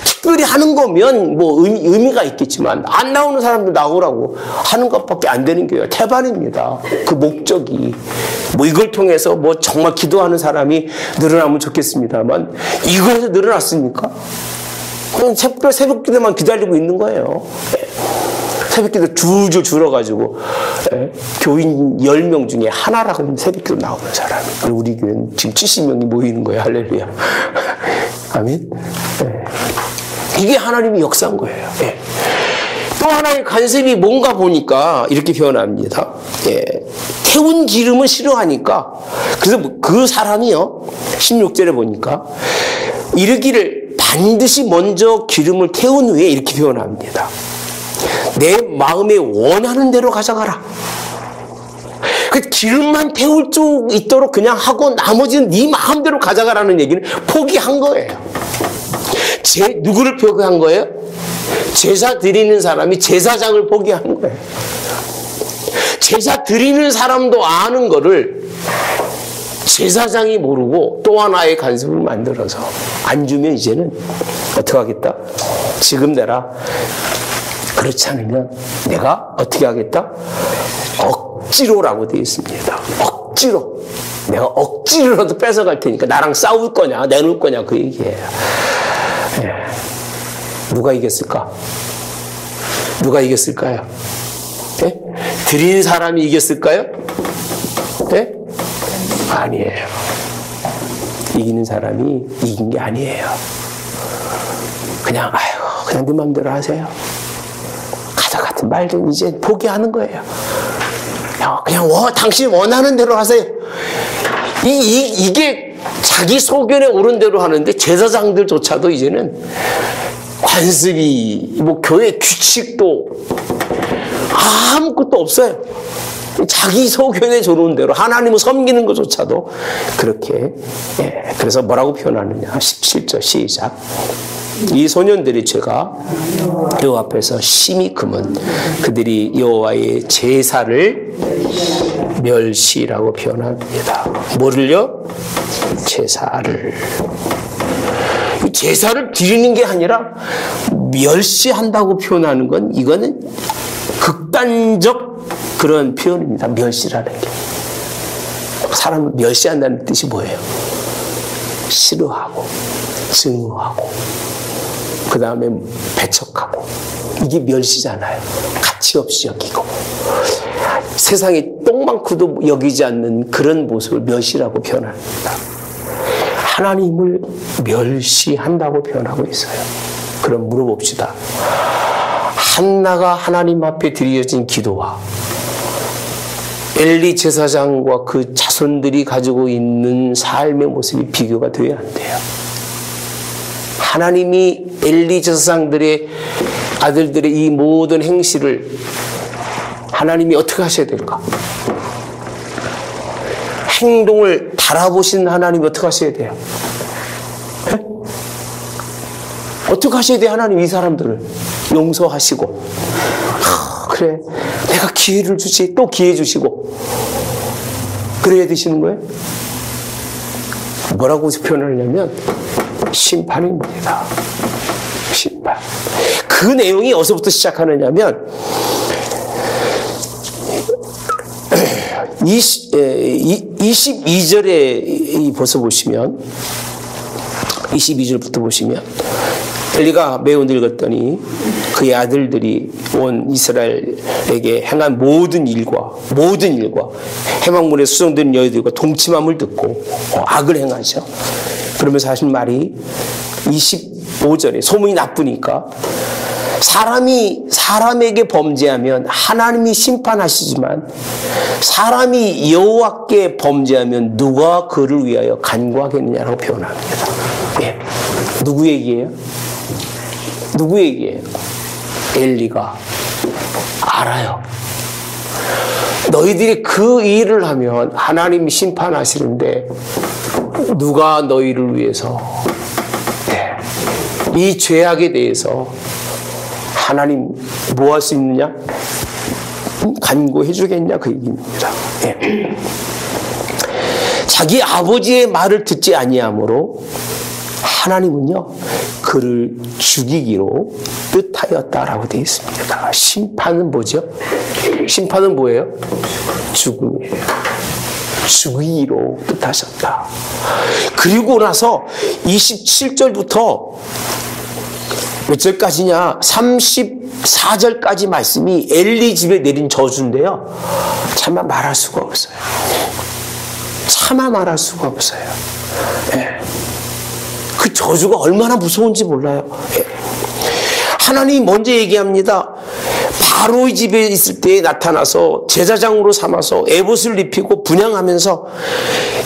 특별히 하는 거면 뭐 의미가 있겠지만 안 나오는 사람들 나오라고 하는 것밖에 안 되는 게 태반입니다. 그 목적이 뭐 이걸 통해서 뭐 정말 기도하는 사람이 늘어나면 좋겠습니다만 이거에서 늘어났습니까? 그냥 특별 새벽기도만 기다리고 있는 거예요. 새벽기도 줄줄 줄어가지고 교인 10명 중에 하나라고 새벽기도 나오는 사람이, 우리 교회는 지금 70명이 모이는 거예요. 할렐루야. 아멘. 이게 하나님이 역사한 거예요. 또 하나의 관습이 뭔가 보니까 이렇게 표현합니다. 태운 기름은 싫어하니까, 그래서 그 사람이요, 16절에 보니까 이르기를 반드시 먼저 기름을 태운 후에 이렇게 표현합니다. 내 마음에 원하는 대로 가져가라. 그 기름만 태울 수 있도록 그냥 하고 나머지는 네 마음대로 가져가라는 얘기는 포기한 거예요. 누구를 포기한 거예요? 제사 드리는 사람이 제사장을 포기한 거예요. 제사 드리는 사람도 아는 거를 제사장이 모르고 또 하나의 간섭을 만들어서 안 주면 이제는 어떻게 하겠다? 지금 내라. 그렇지 않으면 내가 어떻게 하겠다? 억지로라고 되어 있습니다. 억지로. 내가 억지로라도 뺏어갈 테니까 나랑 싸울 거냐 내놓을 거냐 그 얘기예요. 예. 누가 이겼을까? 누가 이겼을까요? 예? 드린 사람이 이겼을까요? 예? 아니에요. 이기는 사람이 이긴 게 아니에요. 그냥 아이고 그냥 네 마음대로 하세요. 가자 같은 말든 이제 포기하는 거예요. 그냥 당신이 원하는 대로 하세요. 이게 자기 소견에 옳은 대로 하는데 제사장들조차도 이제는 관습이 뭐 교회 규칙도 아무것도 없어요. 자기 소견에 좋은 대로 하나님을 섬기는 것조차도 그렇게. 그래서 뭐라고 표현하느냐 17절 시작. 이 소년들의 죄가 여호와 앞에서 심히 크면 그들이 여호와의 제사를 멸시라고 표현합니다. 뭐를요? 제사를. 제사를 드리는 게 아니라 멸시한다고 표현하는 건 이거는 극단적 그런 표현입니다. 멸시라는 게. 사람을 멸시한다는 뜻이 뭐예요? 싫어하고 증오하고 그 다음에 배척하고 이게 멸시잖아요. 가치 없이 여기고 세상에 똥만큼도 여기지 않는 그런 모습을 멸시라고 표현합니다. 하나님을 멸시한다고 표현하고 있어요. 그럼 물어봅시다. 한나가 하나님 앞에 드려진 기도와 엘리 제사장과 그 자손들이 가지고 있는 삶의 모습이 비교가 돼야 안 돼요. 하나님이 엘리 제사장들의 아들들의 이 모든 행실을 하나님이 어떻게 하셔야 될까? 행동을 달아보신 하나님이 어떻게 하셔야 돼요? 네? 어떻게 하셔야 돼요? 하나님 이 사람들을 용서하시고 그래 내가 기회를 주지 또 기회 주시고 그래야 되시는 거예요? 뭐라고 표현을 하냐면 심판입니다. 심판. 그 내용이 어디서부터 시작하느냐면 22절에 벌써 보시면 22절부터 보시면 엘리가 매우 늙었더니 그의 아들들이 온 이스라엘에게 행한 모든 일과 해방문에 수정된 여인들과 동침함을 듣고 악을 행하죠. 그러면서 하신 말이 25절에 소문이 나쁘니까 사람에게 범죄하면 하나님이 심판하시지만 사람이 여호와께 범죄하면 누가 그를 위하여 간구하겠느냐라고 표현합니다. 예. 누구 얘기예요? 누구 얘기예요? 엘리가 알아요. 너희들이 그 일을 하면 하나님이 심판하시는데 누가 너희를 위해서 이 죄악에 대해서 하나님 뭐 할 수 있느냐? 간구해 주겠냐 그 얘기입니다. 예. 자기 아버지의 말을 듣지 아니하므로 하나님은요 그를 죽이기로 뜻하였다라고 되어 있습니다. 심판은 뭐죠? 심판은 뭐예요? 죽음이에요. 죽이기로 뜻하셨다. 그리고 나서 27절부터 몇 절까지냐? 34절까지 말씀이 엘리 집에 내린 저주인데요. 차마 말할 수가 없어요. 차마 말할 수가 없어요. 예. 그 저주가 얼마나 무서운지 몰라요. 예. 하나님이 먼저 얘기합니다. 바로의 집에 있을 때 나타나서 제사장으로 삼아서 에봇을 입히고 분향하면서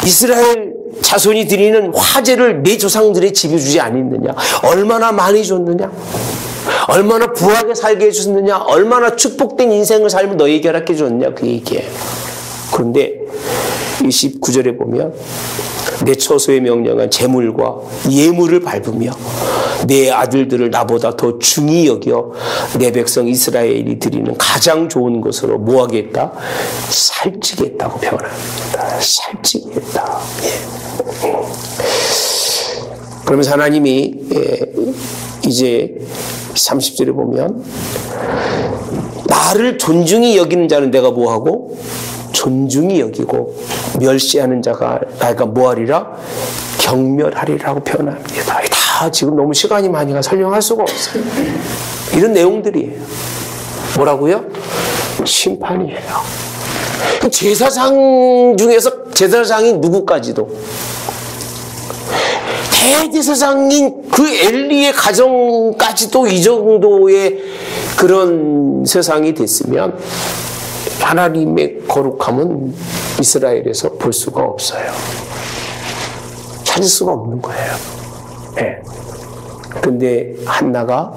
이스라엘 자손이 드리는 화제를 내 조상들의 집에 주지 않았느냐? 얼마나 많이 줬느냐? 얼마나 부하게 살게 해줬느냐? 얼마나 축복된 인생을 살면 너에게 허락해 줬느냐? 그 얘기예요. 그런데 29절에 보면 내 처소에 명령한 제물과 예물을 밟으며 내 아들들을 나보다 더 중히 여겨 내 백성 이스라엘이 드리는 가장 좋은 것으로 뭐 하겠다? 살찌겠다고 표현합니다. 살찌겠다. 예. 그러면서 하나님이 이제 30절에 보면 나를 존중히 여기는 자는 내가 뭐하고? 존중히 여기고 멸시하는 자가 나가 뭐하리라? 경멸하리라고 표현합니다. 다 지금 너무 시간이 많이가 설명할 수가 없어요. 이런 내용들이에요. 뭐라고요? 심판이에요. 제사장 중에서 제사장이 누구까지도 대제사장인 그 엘리의 가정까지도 이 정도의 그런 세상이 됐으면 하나님의 거룩함은 이스라엘에서 볼 수가 없어요. 찾을 수가 없는 거예요. 네. 근데 한나가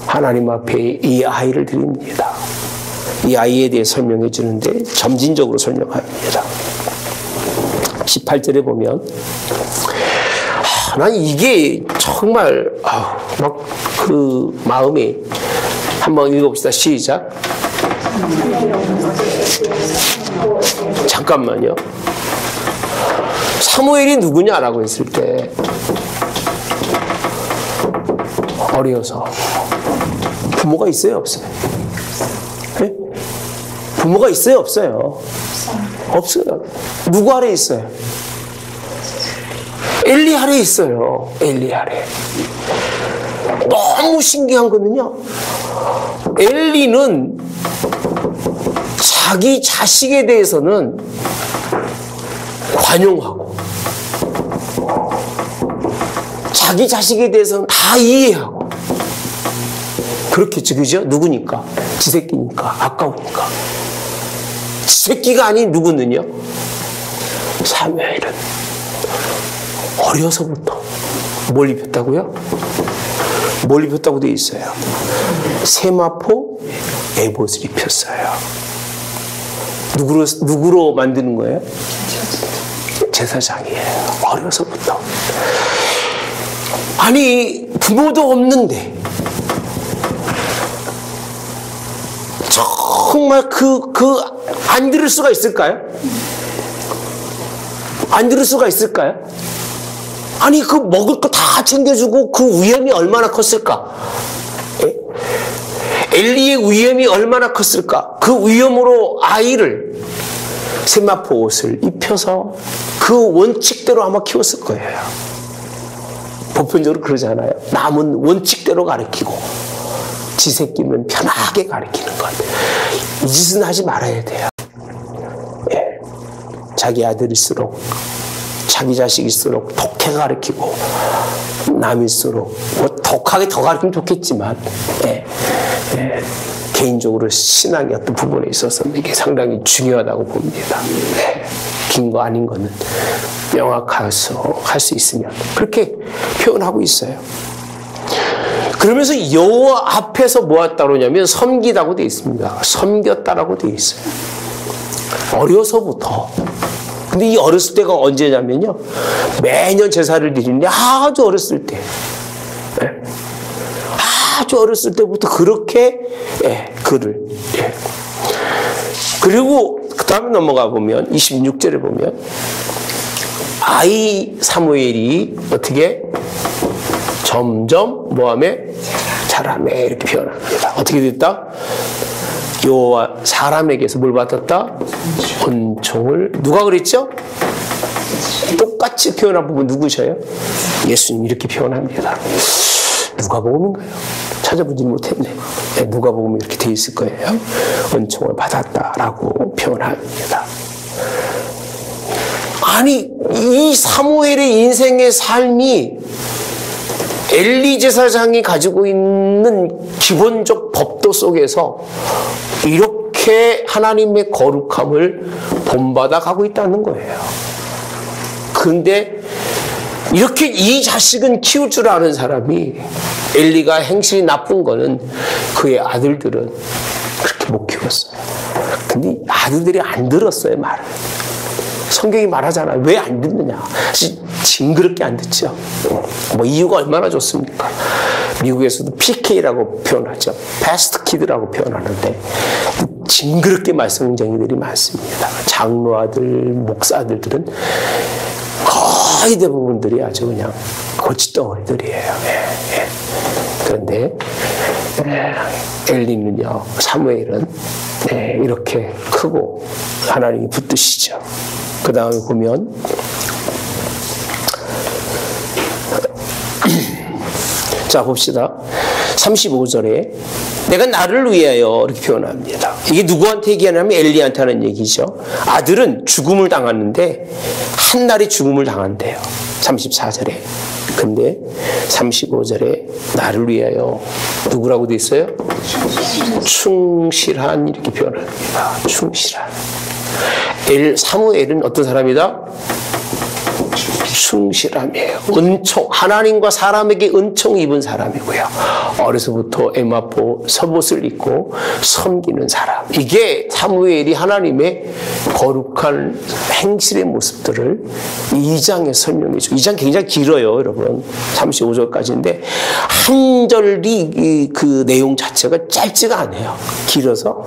하나님 앞에 이 아이를 드립니다. 이 아이에 대해 설명해 주는데 점진적으로 설명합니다. 18절에 보면 난 이게 정말 막 그 마음에 한번 읽어봅시다. 시작. 잠깐만요. 사무엘이 누구냐라고 했을 때 어려서 부모가 있어요, 없어요? 네? 부모가 있어요, 없어요? 없어요. 누구 아래 있어요? 엘리 아래 있어요. 엘리 아래. 너무 신기한 거는요, 엘리는 자기 자식에 대해서는 관용하고 자기 자식에 대해서는 다 이해하고 그렇겠죠. 그죠? 누구니까? 지 새끼니까. 아까우니까. 지 새끼가 아닌 누구는요? 사무엘은 어려서부터 뭘 입혔다고요? 뭘 입혔다고 되어 있어요? 세마포 에봇을 입혔어요. 누구로 만드는 거예요? 제사장이에요. 어려서부터. 아니, 부모도 없는데 정말 안 들을 수가 있을까요? 안 들을 수가 있을까요? 아니, 그 먹을 거 다 챙겨주고 그 위험이 얼마나 컸을까? 예? 엘리의 위험이 얼마나 컸을까? 그 위험으로 아이를 세마포 옷을 입혀서 그 원칙대로 아마 키웠을 거예요. 보편적으로 그러잖아요. 남은 원칙대로 가르치고 지 새끼는 편하게 가르치는 것. 이 짓은 하지 말아야 돼요. 예. 자기 아들일수록 자기 자식일수록 독하게 가르치고 남일수록 뭐 독하게 더 가르치면 좋겠지만 개인적으로 신앙의 어떤 부분에 있어서 이게 상당히 중요하다고 봅니다. 긴 거 아닌 거는 명확해서 할 수 있으면 그렇게 표현하고 있어요. 그러면서 여호와 앞에서 뭐했다고 그러냐면 섬기다고 되어 있습니다. 섬겼다라고 되어 있어요. 어려서부터. 근데 이 어렸을 때가 언제냐면요, 매년 제사를 드리는데 아주 어렸을 때, 아주 어렸을 때부터 그렇게 그를. 그리고 그 다음에 넘어가 보면 26절에 보면 아이 사무엘이 어떻게 점점 뭐하며 자라매 이렇게 표현합니다. 어떻게 됐다? 여호와 사람에게서 뭘 받았다? 은총을. 누가 그랬죠? 똑같이 표현한 부분 누구셔요? 예수님 이렇게 표현합니다. 누가복음인가요? 찾아보지 못했네. 누가복음이 이렇게 되어 있을 거예요. 은총을 받았다라고 표현합니다. 아니, 이 사무엘의 인생의 삶이 엘리 제사장이 가지고 있는 기본적 법도 속에서 이렇게 하나님의 거룩함을 본받아 가고 있다는 거예요. 그런데 이렇게 이 자식은 키울 줄 아는 사람이, 엘리가 행실이 나쁜 거는 그의 아들들은 그렇게 못 키웠어요. 근데 아들들이 안 들었어요, 말을. 성경이 말하잖아요. 왜 안 듣느냐? 징그럽게 안 듣죠. 뭐 이유가 얼마나 좋습니까? 미국에서도 PK라고 표현하죠. 패스트 키드라고 표현하는데 징그럽게 말썽쟁이들이 많습니다. 장로아들, 목사들은 거의 대부분들이 아주 그냥 고치덩어리들이에요. 그런데 엘리는요, 사무엘은 이렇게 크고 하나님이 붙드시죠. 그 다음에 보면 자 봅시다. 35절에 내가 나를 위하여 이렇게 표현합니다. 이게 누구한테 얘기하냐면 엘리한테 하는 얘기죠. 아들은 죽음을 당하는데 한 날이 죽음을 당한대요. 34절에. 근데 35절에 나를 위하여 누구라고 돼 있어요? 충실한 이렇게 표현합니다. 충실한. 사무엘은 어떤 사람이다? 충실함이에요. 은총, 하나님과 사람에게 은총 입은 사람이고요. 어려서부터 에마포 섭옷을 입고 섬기는 사람. 이게 사무엘이 하나님의 거룩한 행실의 모습들을 2장에 설명해 줘. 2장 굉장히 길어요, 여러분. 35절까지인데 한 절이 그 내용 자체가 짧지가 않아요. 길어서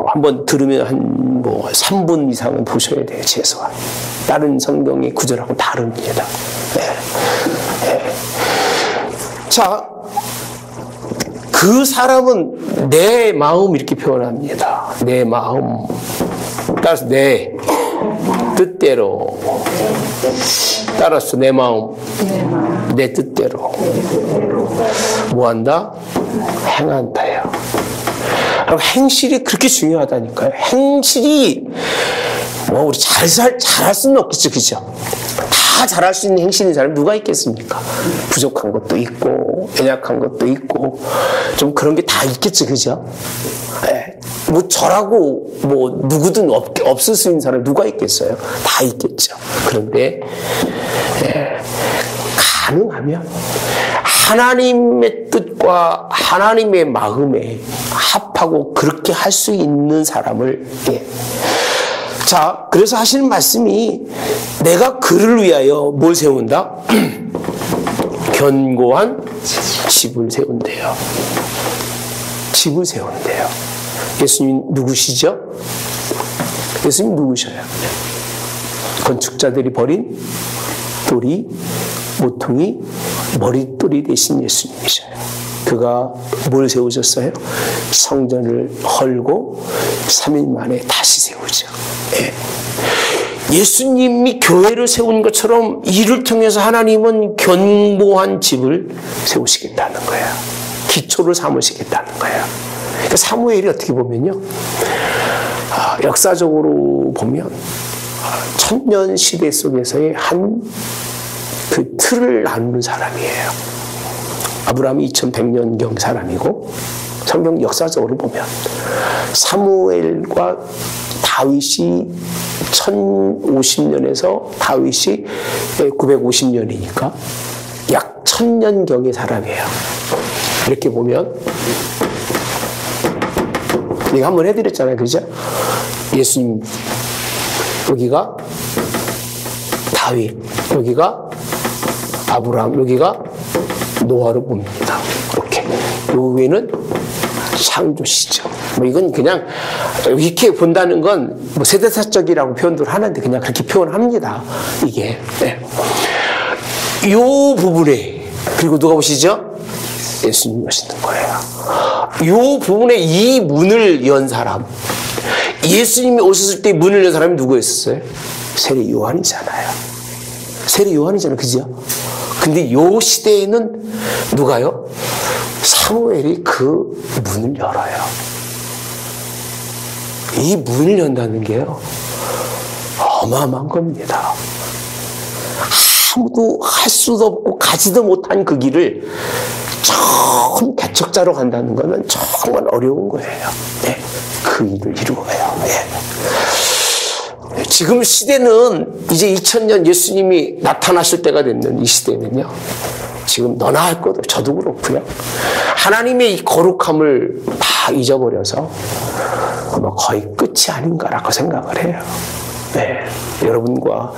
한번 들으면 한 3분 이상은 보셔야 돼요, 최소한. 다른 성경의 구절하고 다릅니다. 자, 그 사람은 내 마음 이렇게 표현합니다. 내 마음. 따라서 내 뜻대로. 따라서 내 마음. 내 뜻대로. 뭐 한다? 행한다요. 행실이 그렇게 중요하다니까요. 행실이 우리 잘할 수는 없겠죠, 그죠? 다 잘할 수 있는 행실인 사람이 누가 있겠습니까? 부족한 것도 있고, 연약한 것도 있고, 좀 그런 게 다 있겠죠, 그죠? 뭐 저라고 누구든 없을 수 있는 사람이 누가 있겠어요? 다 있겠죠. 그런데 가능하면 하나님의 뜻과 하나님의 마음에 합하고 그렇게 할 수 있는 사람을 자, 그래서 하시는 말씀이 내가 그를 위하여 뭘 세운다? 견고한 집을 세운대요. 집을 세운대요. 예수님 누구시죠? 예수님 누구셔요? 건축자들이 버린 돌이 모퉁이 머릿돌이 되신 예수님이셔요. 그가 뭘 세우셨어요? 성전을 헐고 3일 만에 다시 세우죠. 예수님이 교회를 세운 것처럼 이를 통해서 하나님은 견고한 집을 세우시겠다는 거예요. 기초를 삼으시겠다는 거예요. 그러니까 사무엘이 어떻게 보면요, 역사적으로 보면 천년 시대 속에서의 한 그 틀을 나누는 사람이에요. 아브라함이 2100년경 사람이고, 성경 역사적으로 보면 사무엘과 다윗이 1050년에서 다윗이 950년이니까 약 1000년경의 사람이에요. 이렇게 보면 내가 한번 해드렸잖아요, 그죠? 예수님 여기가 다윗, 여기가 아브라함, 여기가 노아로 봅니다. 이렇게. 여기는 창조시죠. 이건 그냥 이렇게 본다는 건 세대사적이라고 표현도 하는데 그냥 그렇게 표현합니다. 이게. 이 부분에, 그리고 누가 보시죠? 예수님이 오시는 거예요. 이 부분에 이 문을 연 사람, 예수님이 오셨을 때 문을 연 사람이 누구였었어요? 세례 요한이잖아요. 세례 요한이잖아요, 그죠? 근데 요 시대에는 누가요? 사무엘이 그 문을 열어요. 이 문을 연다는 게요, 어마어마한 겁니다. 아무도 할 수도 없고 가지도 못한 그 길을 처음 개척자로 간다는 것은 정말 어려운 거예요. 그 일을 이루어요. 지금 시대는 이제 2000년 예수님이 나타나실 때가 됐는 이 시대는요, 지금 너나 할 것도 저도 그렇고요, 하나님의 이 거룩함을 다 잊어버려서 거의 끝이 아닌가라고 생각을 해요. 네, 여러분과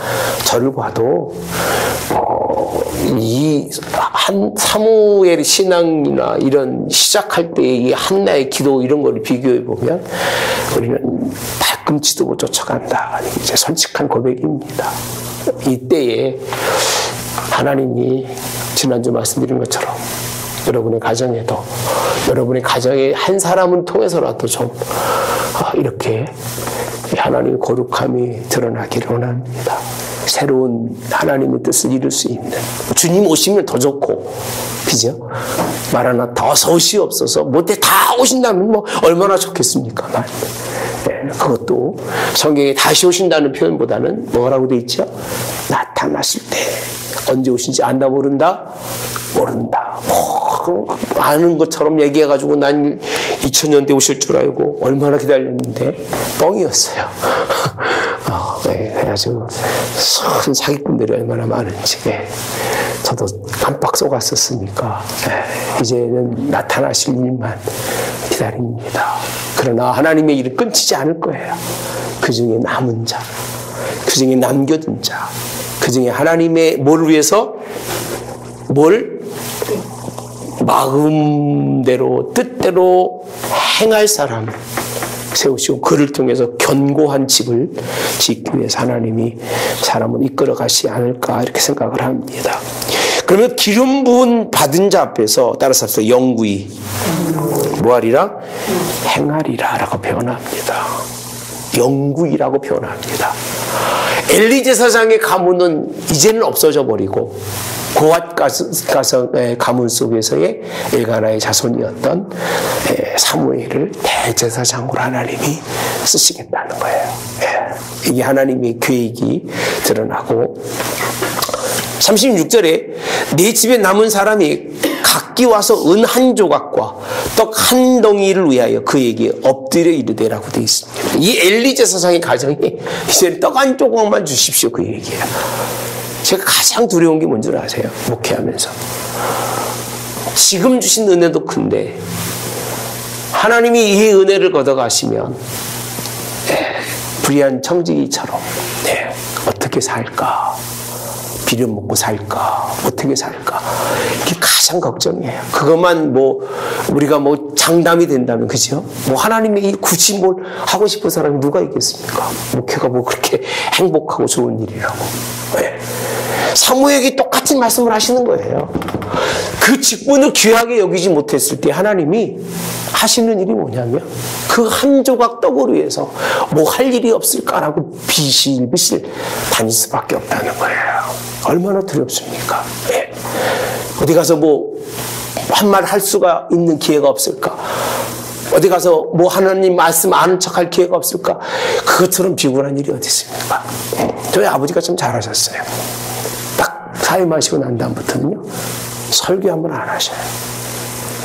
저를 봐도 이 한 사무엘의 신앙이나 이런 시작할 때의 이 한나의 기도 이런 걸 비교해 보면 우리는 발꿈치도 못 쫓아간다. 이제 솔직한 고백입니다. 이때에 하나님이 지난주 말씀드린 것처럼 여러분의 가정에도 여러분의 가정의 한 사람을 통해서라도 좀 이렇게 하나님의 거룩함이 드러나기를 원합니다. 새로운 하나님의 뜻을 이룰 수 있는 주님 오시면 더 좋고 그죠? 마라나타 어서 오시옵소서 못해 다 오신다면 뭐 얼마나 좋겠습니까? 네, 그것도 성경에 다시 오신다는 표현보다는 뭐라고 돼 있죠? 나타나실 때 언제 오신지 안다 모른다? 모른다. 아는 것처럼 얘기해가지고 난 2000년대 오실 줄 알고 얼마나 기다렸는데 뻥이었어요. 네, 그래가지고 사기꾼들이 얼마나 많은지 저도 깜빡 속았었으니까 이제는 나타나실 일만 기다립니다. 그러나 하나님의 일은 끊기지 않을 거예요. 그 중에 남은 자, 그 중에 남겨둔 자, 그 중에 하나님의 뭐를 위해서 뭘 마음대로 뜻대로 행할 사람 세우시고 그를 통해서 견고한 집을 짓기 위해서 하나님이 사람을 이끌어 가시지 않을까 이렇게 생각을 합니다. 그러면 기름 부은 받은 자 앞에서 따라서 합시다. 영구히 뭐하리라? 행하리라 라고 표현합니다. 영구히라고 표현합니다. 엘리 제사장의 가문은 이제는 없어져 버리고 고앗 가문 속에서의 엘가나의 자손이었던 사무엘을 대제사장으로 하나님이 쓰시겠다는 거예요. 이게 하나님의 계획이 드러나고 36절에 내 집에 남은 사람이 각기 와서 은 한 조각과 떡 한 덩이를 위하여 그에게 엎드려 이르되라고 되어 있습니다. 이 엘리 제사장의 가정이 이제 떡 한 조각만 주십시오 그 얘기예요. 제가 가장 두려운 게 뭔지 아세요? 목회하면서. 지금 주신 은혜도 큰데 하나님이 이 은혜를 걷어가시면 불의한 청지기처럼 어떻게 살까? 비료 먹고 살까? 어떻게 살까? 이게 가장 걱정이에요. 그것만 우리가 장담이 된다면, 그죠? 하나님이 굳이 뭘 하고 싶은 사람이 누가 있겠습니까? 목회가 그렇게 행복하고 좋은 일이라고. 사무엘이 똑같은 말씀을 하시는 거예요. 그 직분을 귀하게 여기지 못했을 때 하나님이 하시는 일이 뭐냐면 그 한 조각 떡을 위해서 할 일이 없을까라고 비실비실 다닐 수밖에 없다는 거예요. 얼마나 두렵습니까? 어디 가서 한 말 할 수가 있는 기회가 없을까? 어디 가서 하나님 말씀 아는 척할 기회가 없을까? 그것처럼 비굴한 일이 어디 있습니까? 저희 아버지가 좀 잘하셨어요. 딱 사임하시고 난 다음부터는요 설교 한 번 안 하셔요.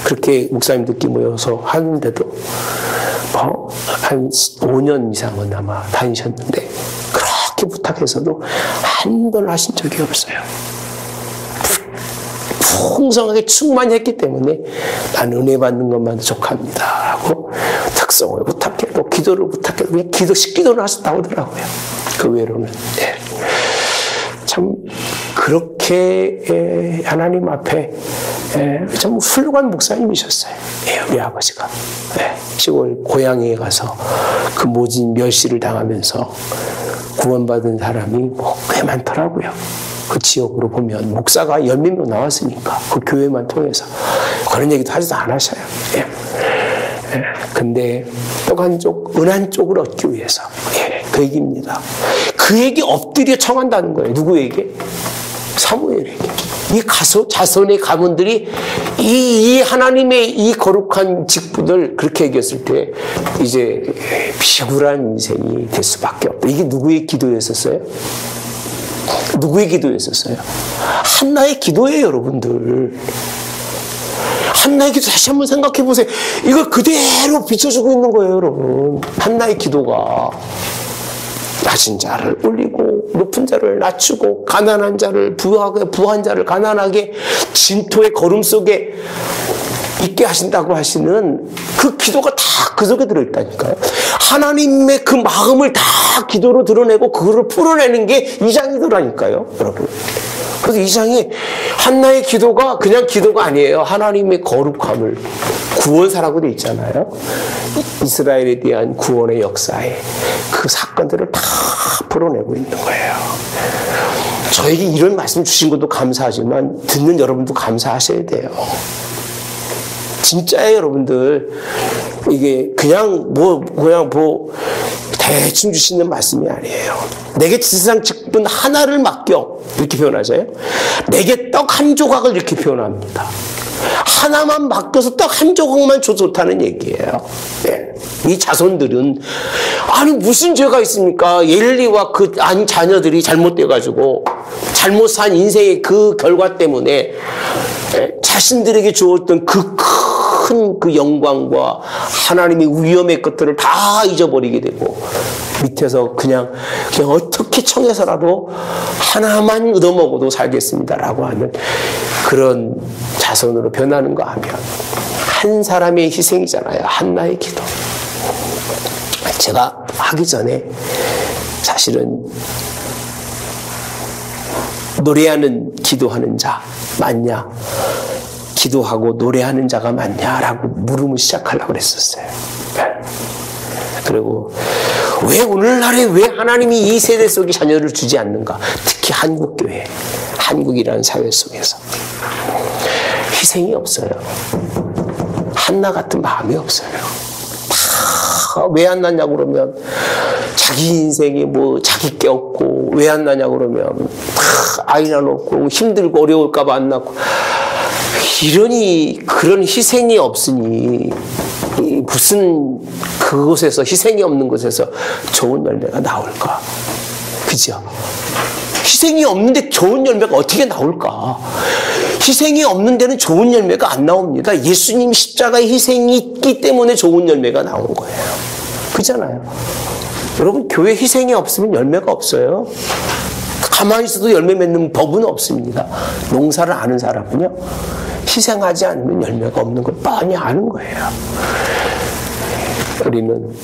그렇게 목사님 듣기 모여서 하는데도 한 5년 이상은 아마 다니셨는데 그렇게 부탁해서도 한 번 하신 적이 없어요. 풍성하게 충만했기 때문에 난 은혜 받는 것만 족합니다 하고 특성을 부탁해도 기도를 부탁해도 그냥 기도를 하셨다고 하더라고요. 그 외로는 참 그렇게 하나님 앞에 참 훌륭한 목사님이셨어요. 우리 아버지가 시골 고향에 가서 그 모진 멸시를 당하면서 구원받은 사람이 꽤 많더라고요. 그 지역으로 보면 목사가 10몇 명 나왔으니까 그 교회만 통해서 그런 얘기도 하지도 않으셔요. 근데 떡 한 쪽, 은 한 쪽을 얻기 위해서 그 얘기입니다. 그에게 엎드려 청한다는 거예요. 누구에게? 사무엘에게. 이 자손의 가문들이 이 하나님의 이 거룩한 직분을 그렇게 얘기했을 때 이제 비굴한 인생이 될 수밖에 없다. 이게 누구의 기도였었어요? 누구의 기도였었어요? 한나의 기도예요, 여러분들. 한나의 기도 다시 한번 생각해 보세요. 이걸 그대로 비춰주고 있는 거예요, 여러분. 한나의 기도가 낮은 자를 올리고 높은 자를 낮추고 가난한 자를 부한 자를 가난하게 진토의 거름 속에 있게 하신다고 하시는 그 기도가 다 그 속에 들어있다니까요. 하나님의 그 마음을 다 기도로 드러내고 그거를 풀어내는 게 이 장이더라니까요, 여러분. 그래서 이 장이 한나의 기도가 그냥 기도가 아니에요. 하나님의 거룩함을 구원사라고 돼 있잖아요. 이스라엘에 대한 구원의 역사에 그 사건들을 다 풀어내고 있는 거예요. 저에게 이런 말씀 주신 것도 감사하지만 듣는 여러분도 감사하셔야 돼요. 진짜예요, 여러분들. 이게 그냥 대충 주시는 말씀이 아니에요. 내게 지상 직분 하나를 맡겨, 이렇게 표현하세요. 내게 떡 한 조각을 이렇게 표현합니다. 하나만 맡겨서 떡 한 조각만 줘 좋다는 얘기예요. 네. 이 자손들은 아니 무슨 죄가 있습니까? 엘리와 그 자녀들이 잘못돼가지고 잘못 산 인생의 그 결과 때문에 자신들에게 주었던 그 큰 그 영광과 하나님의 위엄의 것들을 다 잊어버리게 되고 밑에서 그냥 어떻게 청해서라도 하나만 얻어먹어도 살겠습니다라고 하는 그런 자손으로 변하는가 하면 한 사람의 희생이잖아요. 한나의 기도. 제가 하기 전에 사실은 노래하는 기도하는 자 맞냐? 기도하고 노래하는 자가 맞냐라고 물음을 시작하려고 그랬었어요. 그리고 왜 오늘날에 왜 하나님이 이 세대 속에 자녀를 주지 않는가? 특히 한국교회, 한국이라는 사회 속에서 희생이 없어요. 한나 같은 마음이 없어요. 왜 안 났냐고 그러면 자기 인생에 뭐 자기 게 없고 왜 안 나냐고 그러면 아이나 놓고 힘들고 어려울까봐 안 낳고 이러니 그런 희생이 없으니 무슨 그곳에서 희생이 없는 곳에서 좋은 열매가 나올까? 그죠? 희생이 없는데 좋은 열매가 어떻게 나올까? 희생이 없는 데는 좋은 열매가 안 나옵니다. 예수님 십자가의 희생이 있기 때문에 좋은 열매가 나온 거예요. 그잖아요. 여러분 교회 희생이 없으면 열매가 없어요. 가만히 있어도 열매 맺는 법은 없습니다. 농사를 아는 사람은요. 희생하지 않으면 열매가 없는 걸 뻔히 아는 거예요. 우리는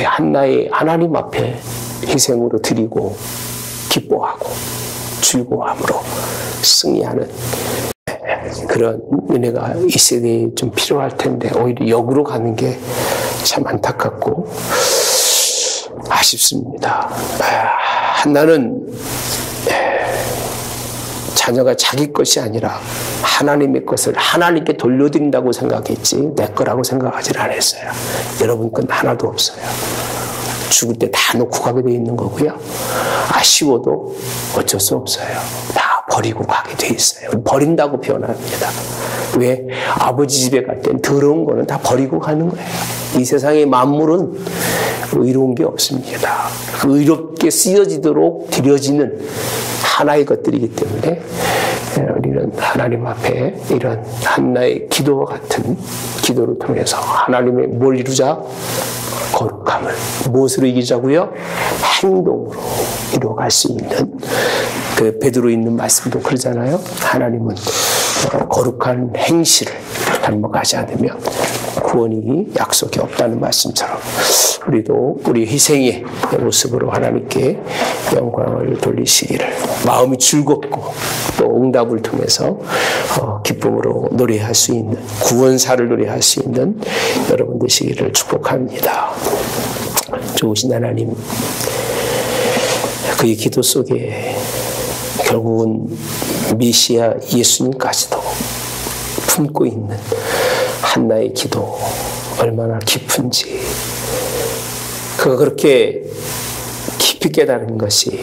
한나의 하나님 앞에 희생으로 드리고 기뻐하고 즐거움으로 승리하는 그런 은혜가 이 세대에 좀 필요할 텐데 오히려 역으로 가는 게 참 안타깝고 아쉽습니다. 한나는 자녀가 자기 것이 아니라 하나님의 것을 하나님께 돌려드린다고 생각했지 내 거라고 생각하지 않았어요. 여러분 건 하나도 없어요. 죽을 때 다 놓고 가게 돼 있는 거고요. 아쉬워도 어쩔 수 없어요. 다 버리고 가게 돼 있어요. 버린다고 표현합니다. 왜? 아버지 집에 갈 땐 더러운 거는 다 버리고 가는 거예요. 이 세상의 만물은 의로운 게 없습니다. 의롭게 쓰여지도록 드려지는 하나의 것들이기 때문에 우리는 하나님 앞에 이런 한나의 기도와 같은 기도를 통해서 하나님의 뭘 이루자? 거룩함을. 무엇으로 이기자고요? 행동으로 이루어갈 수 있는 그 베드로 있는 말씀도 그러잖아요. 하나님은 거룩한 행실을 닮아가지 않으면 구원이 약속이 없다는 말씀처럼 우리도 우리 희생의 모습으로 하나님께 영광을 돌리시기를 마음이 즐겁고 또 응답을 통해서 기쁨으로 노래할 수 있는 구원사를 노래할 수 있는 여러분 되시기를 축복합니다. 좋으신 하나님, 그의 기도 속에 결국은 메시아 예수님까지도 품고 있는 한나의 기도 얼마나 깊은지 그가 그렇게 깊이 깨달은 것이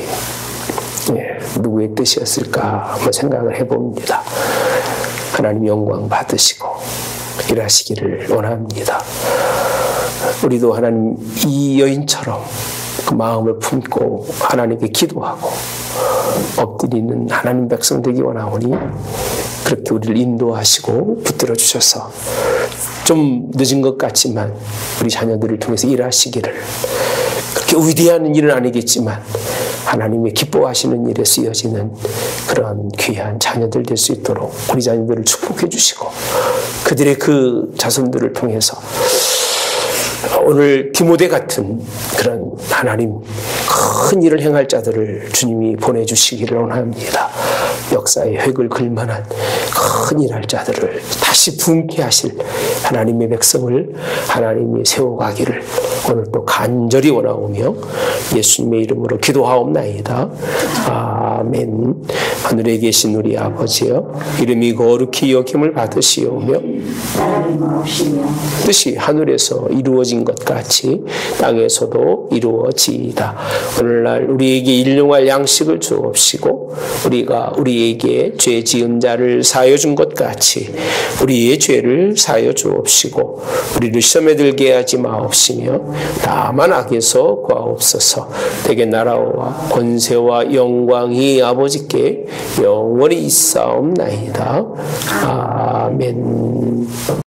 누구의 뜻이었을까 한번 생각을 해봅니다. 하나님 영광 받으시고 일하시기를 원합니다. 우리도 하나님 이 여인처럼 그 마음을 품고 하나님께 기도하고 엎드리는 하나님 백성 되기 원하오니 그렇게 우리를 인도하시고 붙들어 주셔서 좀 늦은 것 같지만 우리 자녀들을 통해서 일하시기를 그렇게 위대한 일은 아니겠지만 하나님의 기뻐하시는 일에 쓰여지는 그런 귀한 자녀들 될 수 있도록 우리 자녀들을 축복해 주시고 그들의 그 자손들을 통해서 오늘 디모데 같은 그런 하나님 큰 일을 행할 자들을 주님이 보내주시기를 원합니다. 역사의 획을 그을만한 큰 일할 자들을 다시 부흥케 하실 하나님의 백성을 하나님이 세워가기를 오늘 또 간절히 원하오며 예수님의 이름으로 기도하옵나이다. 아멘. 하늘에 계신 우리 아버지여, 이름이 거룩히 여김을 받으시오며 뜻이 하늘에서 이루어진 것 같이 땅에서도 이루어지이다. 오늘날 우리에게 일용할 양식을 주옵시고 우리가 우리에게 죄 지은 자를 사하여 준 것 같이 우리의 죄를 사하여 주옵시고 우리를 시험에 들게 하지 마옵시며 다만 악에서 구하옵소서. 대개 나라와 권세와 영광이 아버지께 영원히 있사옵나이다. 아멘.